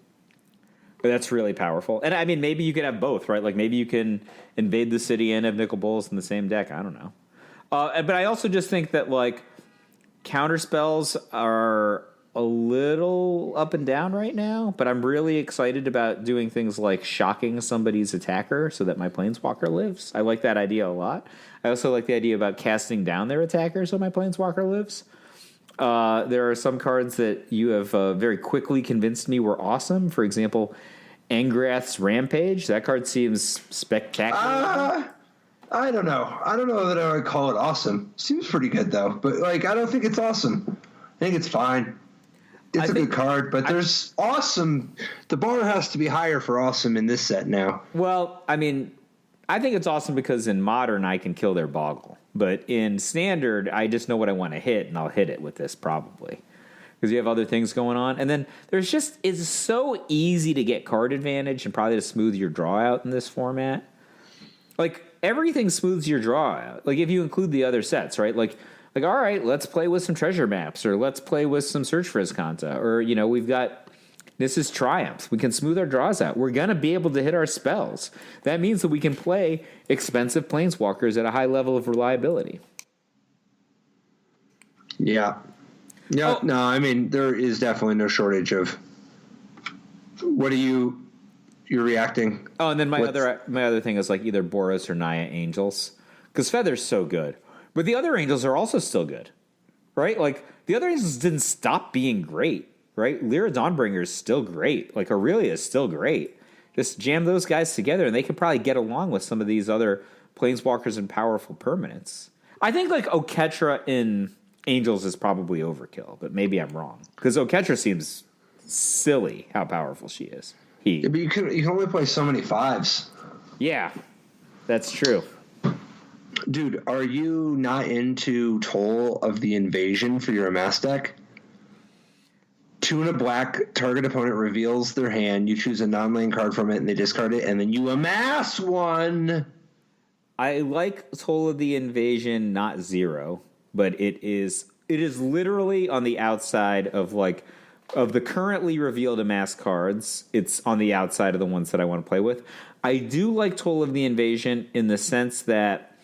But that's really powerful. And I mean, maybe you could have both, right? Maybe you can invade the city and have Nicol Bolas in the same deck. I don't know. But I also just think that counter spells are a little up and down right now, but I'm really excited about doing things like shocking somebody's attacker so that my planeswalker lives. I like that idea a lot. I also like the idea about casting down their attacker so my planeswalker lives. There are some cards that you have very quickly convinced me were awesome. For example, Angrath's Rampage. That card seems spectacular. I don't know. I don't know that I would call it awesome. Seems pretty good, though. But, I don't think it's awesome. I think it's fine. It's a good card, but there's awesome. The bar has to be higher for awesome in this set now. Well, I mean, I think it's awesome because in Modern I can kill their Boggle. But in Standard, I just know what I want to hit, and I'll hit it with this probably. Because you have other things going on. And then it's so easy to get card advantage and probably to smooth your draw out in this format. Everything smooths your draw out. If you include the other sets, right? All right, let's play with some treasure maps, or let's play with some Search for Azcanta, or we've got This is triumph. We can smooth our draws out. We're going to be able to hit our spells. That means that we can play expensive planeswalkers at a high level of reliability. Yeah. Yeah. No, I mean, there is definitely no shortage of. What are you're reacting? Oh, and then my other thing is like either Boros or Naya Angels, because Feather's so good, but the other Angels are also still good, right? Like the other Angels didn't stop being great, right? Lyra Dawnbringer is still great. Like Aurelia is still great. Just jam those guys together, and they could probably get along with some of these other planeswalkers and powerful permanents. I think like Oketra in Angels is probably overkill, but maybe I'm wrong because Oketra seems silly how powerful she is. Yeah, but you can only play so many 5s. Yeah, that's true. Dude, are you not into Toll of the Invasion for your Amass deck? 2 and a black, target opponent reveals their hand, you choose a non-lane card from it, and they discard it, and then you amass 1. I like Toll of the Invasion, not 0, but it is literally on the outside of the currently revealed Amass cards. It's on the outside of the ones that I want to play with. I do like Toll of the Invasion in the sense that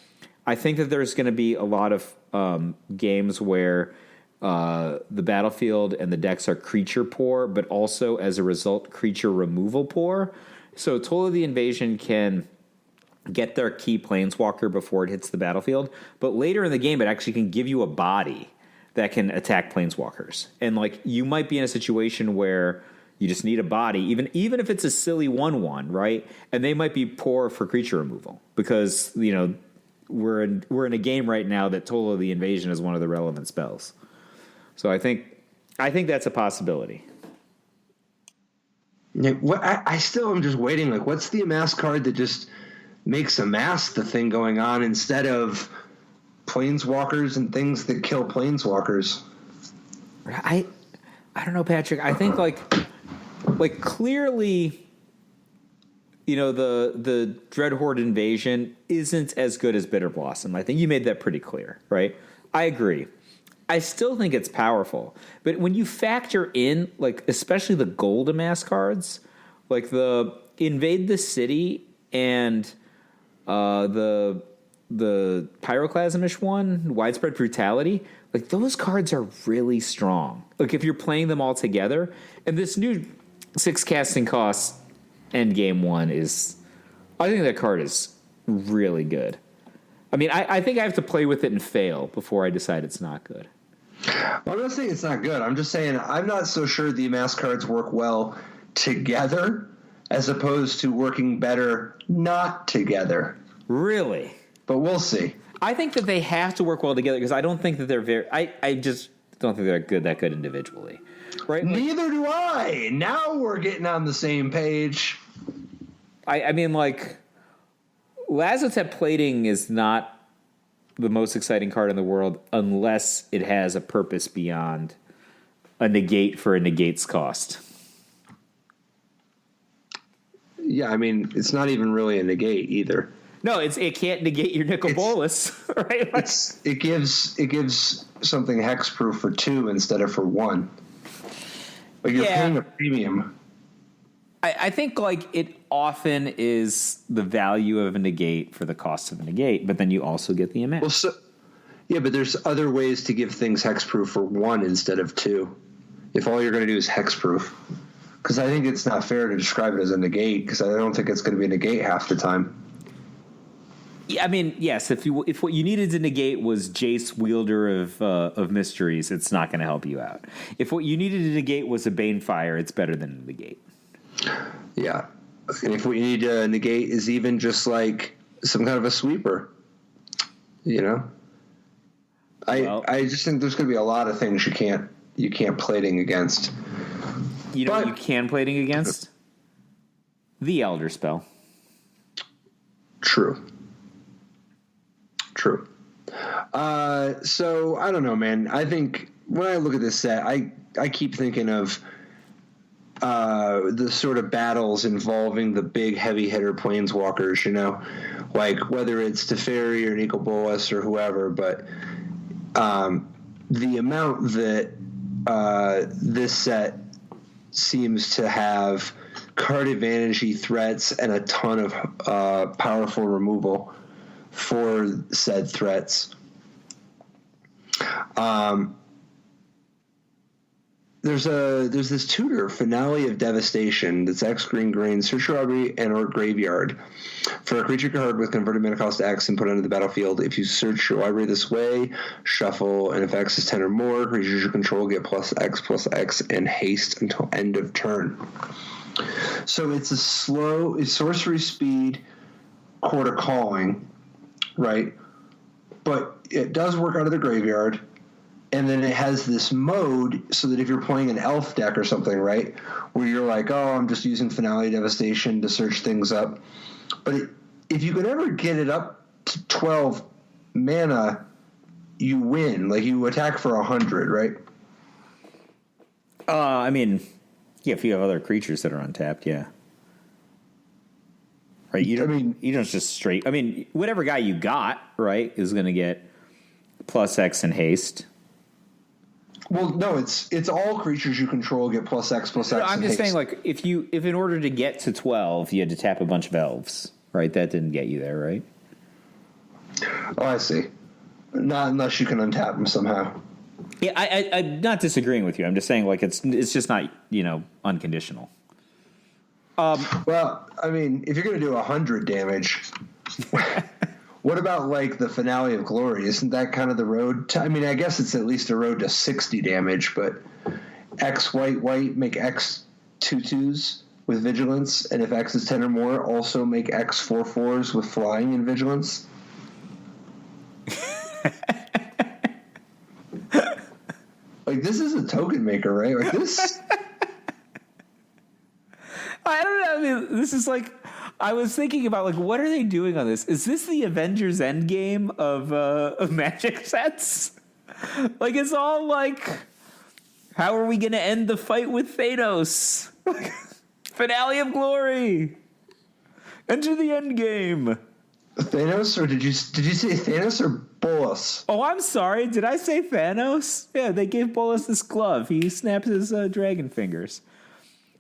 I think that there's going to be a lot of games where the battlefield and the decks are creature poor, but also as a result creature removal poor. So Toll of the Invasion can get their key planeswalker before it hits the battlefield, but later in the game it actually can give you a body that can attack planeswalkers. And like you might be in a situation where you just need a body, even if it's a silly 1/1, right? And they might be poor for creature removal because, you know, we're in a game right now that Toll of the Invasion is one of the relevant spells. So I think that's a possibility. Yeah, I still am just waiting. Like, what's the Amass card that just makes Amass the thing going on instead of planeswalkers and things that kill planeswalkers? I don't know, Patrick. I think like clearly, you know, the Dreadhorde Invasion isn't as good as Bitter Blossom. I think you made that pretty clear, right? I agree. I still think it's powerful, but when you factor in like especially the gold Amass cards, like the Invade the City and the Pyroclasmish one, Widespread Brutality, like those cards are really strong. Like if you're playing them all together, and this new 6 casting cost endgame one is, I think that card is really good. I mean, I think I have to play with it and fail before I decide it's not good. Well, I'm not saying it's not good. I'm just saying I'm not so sure the Amass cards work well together as opposed to working better not together. Really? But we'll see. I think that they have to work well together because I don't think that they're I just don't think they're that good individually. Right? Neither do I. Now we're getting on the same page. I mean, like, Lazotep Plating is not the most exciting card in the world unless it has a purpose beyond a negate for a negate's cost. Yeah, I mean, it's not even really a negate either. No, it can't negate your Nicol Bolas, right? Like, it gives something hexproof for 2 instead of for 1. But you're paying a premium. I think like it often is the value of a negate for the cost of a negate, but then you also get the amount. Well, but there's other ways to give things hexproof for 1 instead of 2. If all you're going to do is hexproof. Because I think it's not fair to describe it as a negate, because I don't think it's going to be a negate half the time. Yeah, I mean, yes. If what you needed to negate was Jace, wielder of mysteries, it's not going to help you out. If what you needed to negate was a Banefire, it's better than a negate. Yeah, and if what you need to negate is even just like some kind of a sweeper, you know, I just think there's going to be a lot of things you can't plating against. You know what you can plating against? The Elder Spell. True. So I don't know, man. I think when I look at this set, I keep thinking of the sort of battles involving the big heavy hitter planeswalkers, you know, like whether it's Teferi or Nicol Bolas or whoever, but the amount that this set seems to have card advantage threats and a ton of powerful removal for said threats. There's this tutor, Finale of Devastation, that's X green, search your library and or graveyard for a creature card with converted mana cost X and put it into the battlefield. If you search your library this way, shuffle, and if X is 10 or more, creatures you control get +X and haste until end of turn. So it's it's sorcery speed, quarter calling, right? But it does work out of the graveyard. And then it has this mode so that if you're playing an elf deck or something, right, where you're like, oh, I'm just using Finale Devastation to search things up. But if you could ever get it up to 12 mana, you win. Like, you attack for 100, right? I mean, yeah, if you have other creatures that are untapped, yeah. Right, you don't just straight... I mean, whatever guy you got, right, is going to get +X and haste. Well, no, it's all creatures you control get +X. No, I'm just saying, like, if in order to get to 12, you had to tap a bunch of elves, right? That didn't get you there, right? Oh, I see. Not unless you can untap them somehow. Yeah, I'm not disagreeing with you. I'm just saying, like, it's just not, unconditional. Well, I mean, if you're going to do 100 damage, what about, like, the Finale of Glory? Isn't that kind of the road to... I mean, I guess it's at least a road to 60 damage, but X white, make X 2/2s with Vigilance, and if X is 10 or more, also make X 4/4s with Flying and Vigilance. Like, this is a token maker, right? Like, this... I don't know. I mean, this is like... I was thinking about, like, what are they doing on this? Is this the Avengers Endgame of Magic sets? Like, it's all like, how are we going to end the fight with Thanos? Finale of Glory. Enter the Endgame. Thanos, or did you say Thanos or Bolas? Oh, I'm sorry. Did I say Thanos? Yeah, they gave Bolas this glove. He snaps his dragon fingers.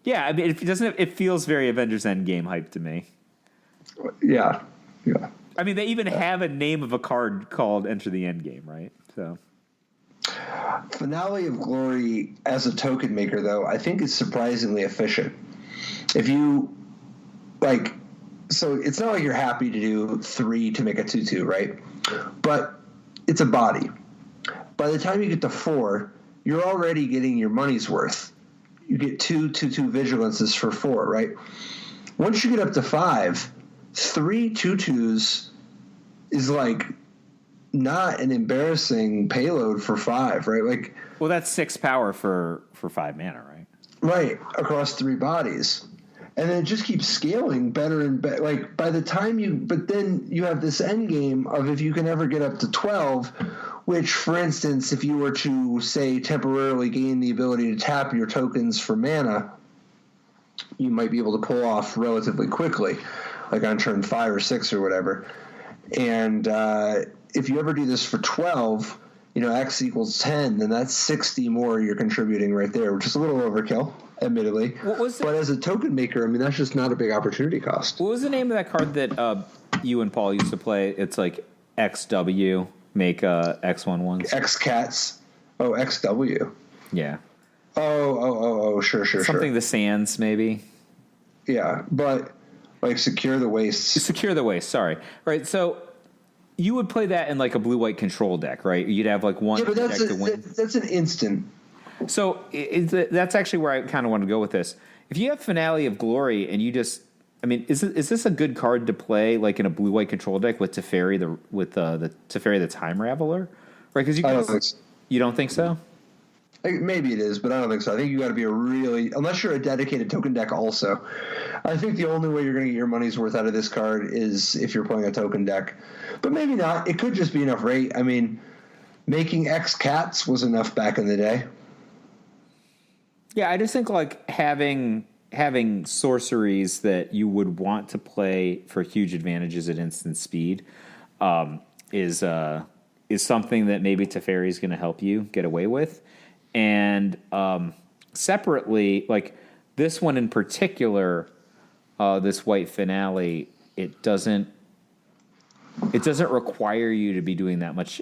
Yeah, I mean, it feels very Avengers Endgame hype to me. Yeah. I mean, they even have a name of a card called Enter the Endgame, right? So, Finale of Glory as a token maker, though, I think is surprisingly efficient. If you like, so it's not like you're happy to do 3 to make a 2/2, right? But it's a body. By the time you get to 4, you're already getting your money's worth. You get 2 Vigilances for 4, right? Once you get up to 5, 3 2/2s is like not an embarrassing payload for 5, right? Like, well, that's 6 power for 5 mana, right? Right, across 3 bodies. And then it just keeps scaling better and better. Like, by the time but then you have this end game of if you can ever get up to 12, which, for instance, if you were to, say, temporarily gain the ability to tap your tokens for mana, you might be able to pull off relatively quickly, like on turn 5 or 6 or whatever. And if you ever do this for 12, X equals 10, then that's 60 more you're contributing right there, which is a little overkill, admittedly. But as a token maker, I mean, that's just not a big opportunity cost. What was the name of that card that you and Paul used to play? It's like XW, make X11s. X Cats. Oh, XW. Yeah. Oh, sure. Something the Sands, maybe. Yeah, but like Secure the Waste. Secure the Waste, sorry. Right, so you would play that in like a blue-white control deck, right? You'd have like one deck to win. That's an instant. So that's actually where I kind of want to go with this. If you have Finale of Glory and you just, I mean, is this a good card to play like in a blue-white control deck with Teferi the Teferi the Time Raveler? Right, because you don't think so? Maybe it is, but I don't think so. I think you got to be unless you're a dedicated token deck also. I think the only way you're going to get your money's worth out of this card is if you're playing a token deck. But maybe not. It could just be enough rate. I mean, making X Cats was enough back in the day. Yeah, I just think like having sorceries that you would want to play for huge advantages at instant speed is something that maybe Teferi is going to help you get away with. And separately, like this one in particular, this White Finale, it doesn't require you to be doing that much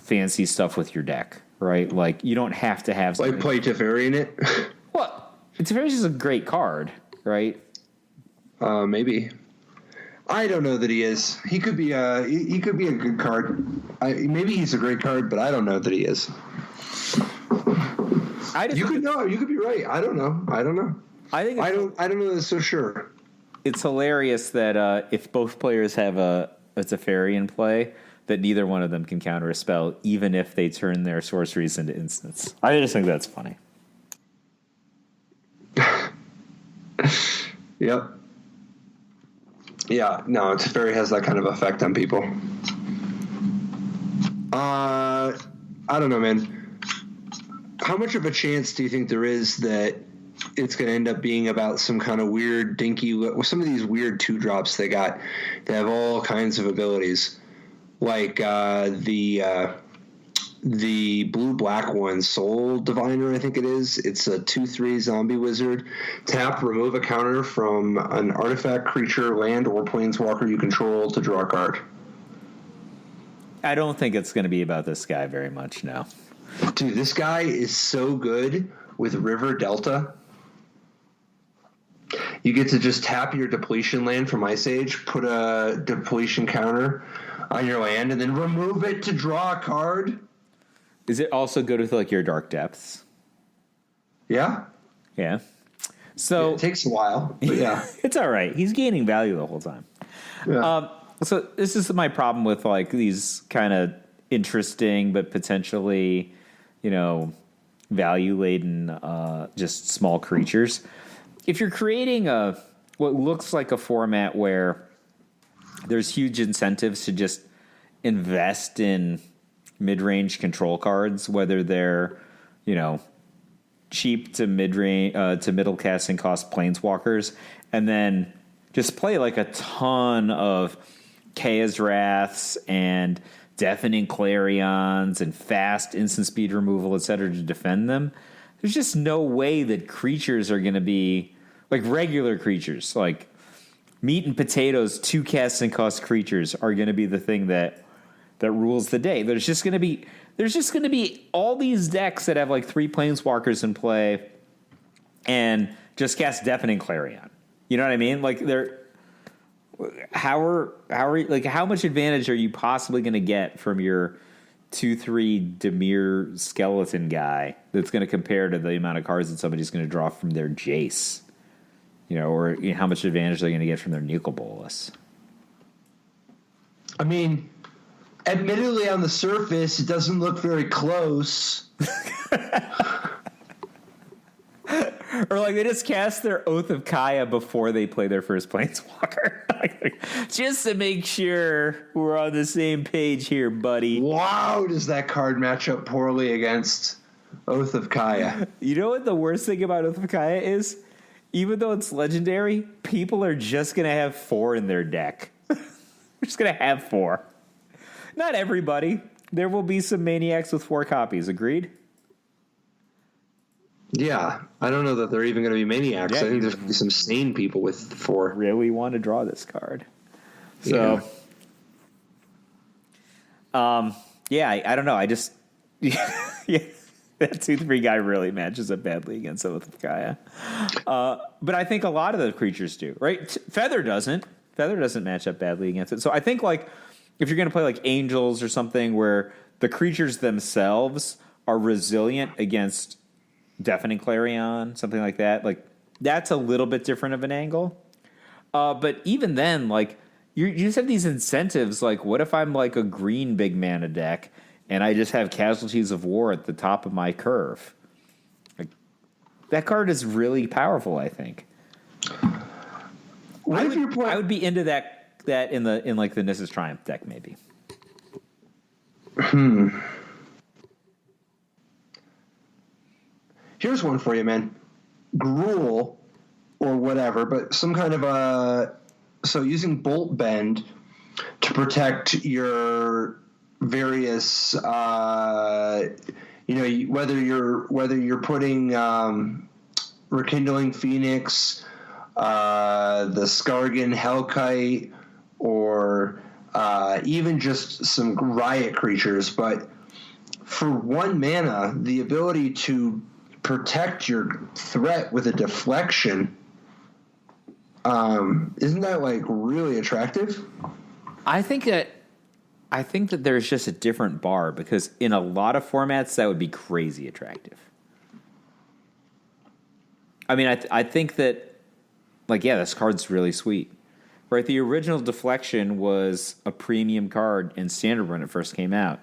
fancy stuff with your deck, right? Like you don't have to have like play Teferi in it. Well, Teferi is a great card, right? Maybe. I don't know that he is. He could be a good card. Maybe he's a great card, but I don't know that he is. You could be right. I don't know. I don't know that it's so sure. It's hilarious that if both players have a Teferi in play, that neither one of them can counter a spell, even if they turn their sorceries into instants. I just think that's funny. Yep. Yeah, no, Teferi has that kind of effect on people. I don't know, man. How much of a chance do you think there is that it's going to end up being about some kind of weird, dinky, some of these weird 2-drops they got that have all kinds of abilities? Like the blue-black one, Soul Diviner, I think it is. It's a 2/3 zombie wizard. Tap, remove a counter from an artifact, creature, land, or planeswalker you control to draw a card. I don't think it's going to be about this guy very much now. Dude, this guy is so good with River Delta. You get to just tap your depletion land from Ice Age, put a depletion counter on your land, and then remove it to draw a card. Is it also good with like your Dark Depths? Yeah. Yeah. So it takes a while, but yeah. It's all right. He's gaining value the whole time. Yeah. So this is my problem with like these kind of interesting but potentially, value-laden just small creatures. If you're creating what looks like a format where there's huge incentives to just invest in mid-range control cards, whether they're, cheap to mid-range to middle casting cost planeswalkers, and then just play like a ton of Chaos Wraths and Deafening Clarions and fast instant speed removal, etc., to defend them. There's just no way that creatures are going to be like regular creatures, like meat and potatoes, 2 casting cost creatures are going to be the thing that rules the day. There's just going to be all these decks that have like 3 planeswalkers in play and just cast Deafening Clarion. You know what I mean? Like how much advantage are you possibly going to get from your 2/3 Dimir skeleton guy that's going to compare to the amount of cards that somebody's going to draw from their Jace? Or how much advantage they're going to get from their Nicol Bolas? I mean, admittedly, on the surface, it doesn't look very close. Or like they just cast their Oath of Kaya before they play their first Planeswalker. Just to make sure we're on the same page here, buddy. Wow, does that card match up poorly against Oath of Kaya? You know what the worst thing about Oath of Kaya is? Even though it's legendary, people are just going to have 4 in their deck. They're just going to have 4. Not everybody. There will be some maniacs with 4 copies. Agreed? Yeah. I don't know that they're even going to be maniacs. Yeah, I think there's going to be some sane people with 4. Really want to draw this card. So, I don't know. I just... yeah. That 2/3 guy really matches up badly against Oath of Kaya. But I think a lot of the creatures do, right? Feather doesn't. Feather doesn't match up badly against it. So I think like if you're going to play like Angels or something where the creatures themselves are resilient against Deafening Clarion, something like that, like that's a little bit different of an angle. But even then, like you just have these incentives. Like what if I'm like a green big mana deck and I just have Casualties of War at the top of my curve? Like, that card is really powerful, I think. I would be into that in like the Nissa's Triumph deck, maybe. Here's one for you, man. Gruul or whatever, but some kind of so using Bolt Bend to protect your various whether you're putting Rekindling Phoenix, the Skargan Hellkite, or even just some riot creatures, but for 1 mana, the ability to protect your threat with a deflection, isn't that like really attractive? I think that there's just a different bar, because in a lot of formats that would be crazy attractive. I mean, I think that, like, yeah, this card's really sweet. Right, the original Deflection was a premium card in Standard when it first came out.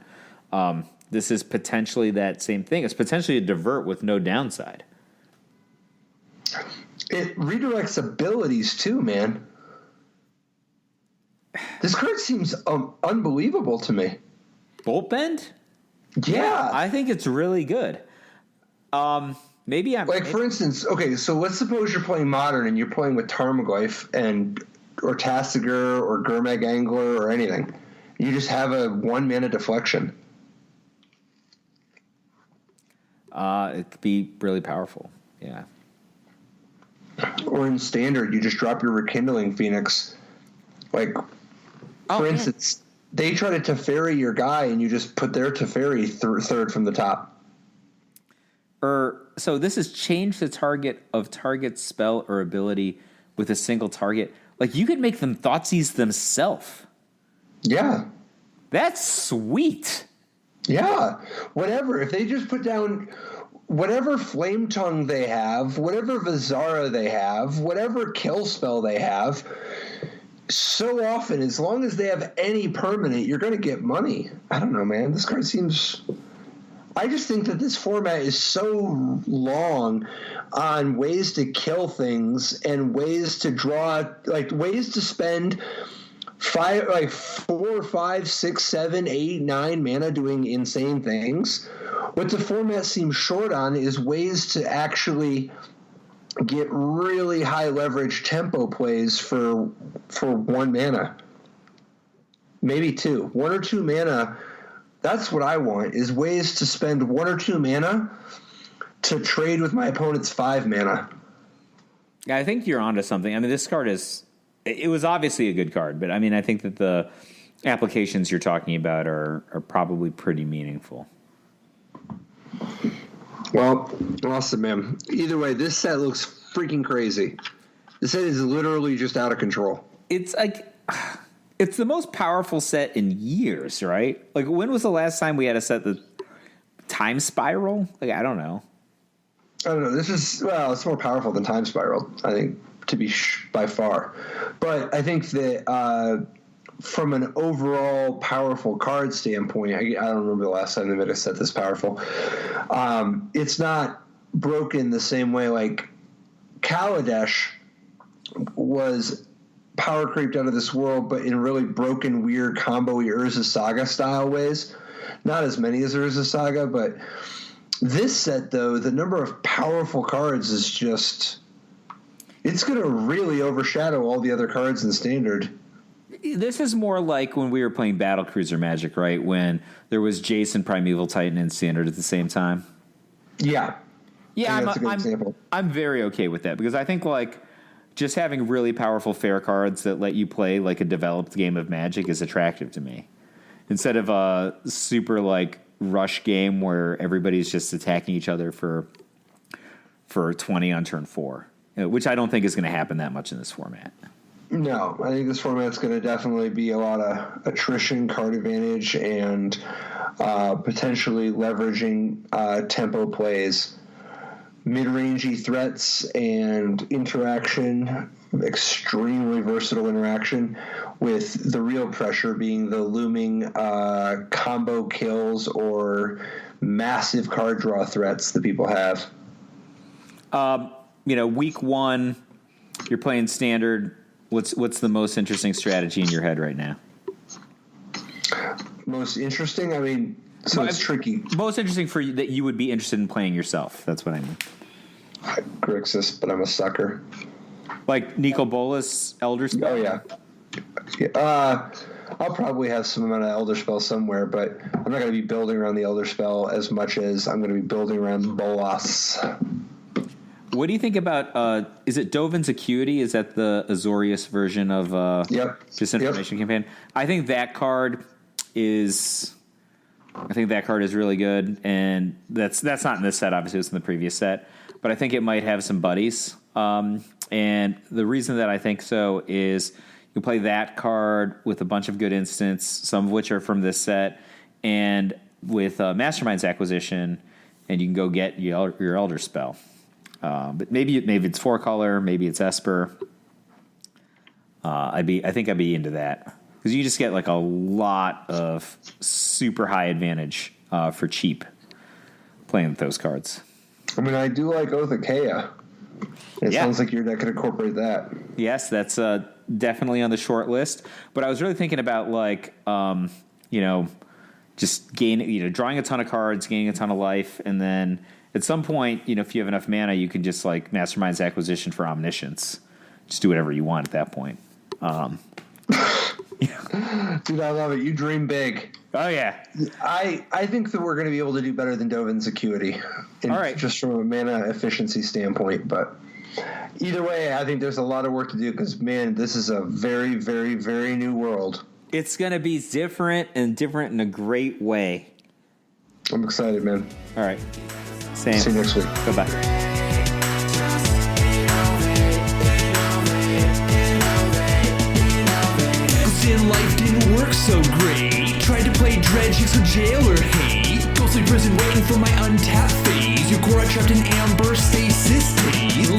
This is potentially that same thing. It's potentially a divert with no downside. It redirects abilities too, man. This card seems unbelievable to me. Bolt Bend? Yeah. I think it's really good. Maybe I'm... Like, for instance, okay, so let's suppose you're playing Modern and you're playing with Tarmogoyf or Tasigur or Gurmag Angler or anything. You just have a 1 mana deflection. It could be really powerful. Yeah. Or in Standard, you just drop your Rekindling Phoenix. Like, for instance, they try to Teferi your guy, and you just put their Teferi third from the top. So this has changed the target of target spell or ability with a single target. Like, you could make them Thoughtseize themselves. Yeah. That's sweet. Yeah. Whatever. If they just put down whatever Flame Tongue they have, whatever Vizara they have, whatever kill spell they have, so often, as long as they have any permanent, you're going to get money. I don't know, man. This card seems... I just think that this format is so long on ways to kill things and ways to draw, like ways to spend 4, 5, 6, 7, 8, 9 mana doing insane things. What the format seems short on is ways to actually get really high leverage tempo plays for 1 mana. Maybe 2. 1 or 2 mana. That's what I want, is ways to spend 1 or 2 mana to trade with my opponent's 5 mana. Yeah, I think you're onto something. I mean, this card it was obviously a good card, but I mean, I think that the applications you're talking about are probably pretty meaningful. Well, awesome, man. Either way, this set looks freaking crazy. This set is literally just out of control. It's like... It's the most powerful set in years, right? Like, when was the last time we had a set that Time Spiral? Like, I don't know. I don't know. This is, well, it's more powerful than Time Spiral, I think, to be by far. But I think that from an overall powerful card standpoint, I don't remember the last time they made a set this powerful. It's not broken the same way like Kaladesh was power creeped out of this world, but in really broken, weird, combo-y Urza Saga style ways. Not as many as Urza Saga, but this set, though, the number of powerful cards is just... It's going to really overshadow all the other cards in Standard. This is more like when we were playing Battlecruiser Magic, right? When there was Jason Primeval Titan in Standard at the same time. Yeah. Yeah, that's a good example. I'm very okay with that, because I think, like, just having really powerful fair cards that let you play like a developed game of Magic is attractive to me. Instead of a super like rush game where everybody's just attacking each other for 20 on turn 4, which I don't think is going to happen that much in this format. No, I think this format's going to definitely be a lot of attrition, card advantage, and potentially leveraging tempo plays. Mid-rangey threats and interaction, extremely versatile interaction, with the real pressure being the looming combo kills or massive card draw threats that people have. Week 1, you're playing Standard. What's the most interesting strategy in your head right now? Most interesting? I mean... So it's tricky. Most interesting for you that you would be interested in playing yourself. That's what I mean. Grixis, but I'm a sucker. Like Nico Bolas, Elder Spell? Oh, yeah. I'll probably have some amount of Elder Spell somewhere, but I'm not going to be building around the Elder Spell as much as I'm going to be building around Bolas. What do you think about, is it Dovin's Acuity? Is that the Azorius version of Disinformation Campaign? I think that card is really good, and that's not in this set, obviously. It was in the previous set, but I think it might have some buddies. And the reason that I think so is you play that card with a bunch of good instants, some of which are from this set, and with Mastermind's Acquisition, and you can go get your Elder Spell. But maybe it's 4-color, maybe it's Esper. I think I'd be into that because you just get like a lot of super high advantage for cheap playing with those cards. I mean, I do like Oath of Kea. It sounds like your deck could incorporate that. Yes, that's definitely on the short list. But I was really thinking about just drawing a ton of cards, gaining a ton of life, and then at some point, if you have enough mana, you can just like Mastermind's Acquisition for Omniscience. Just do whatever you want at that point. Dude, I love it. You dream big. Oh, yeah. I think that we're going to be able to do better than Dovin's Acuity. All right. Just from a mana efficiency standpoint. But either way, I think there's a lot of work to do because, man, this is a very, very, very new world. It's going to be different in a great way. I'm excited, man. All right. Same. See you next week. Bye-bye. Life didn't work so great. Tried to play Dredge, so jailer hate. Ghostly prison waiting for my untapped phase. Your core trapped in amber stasis days.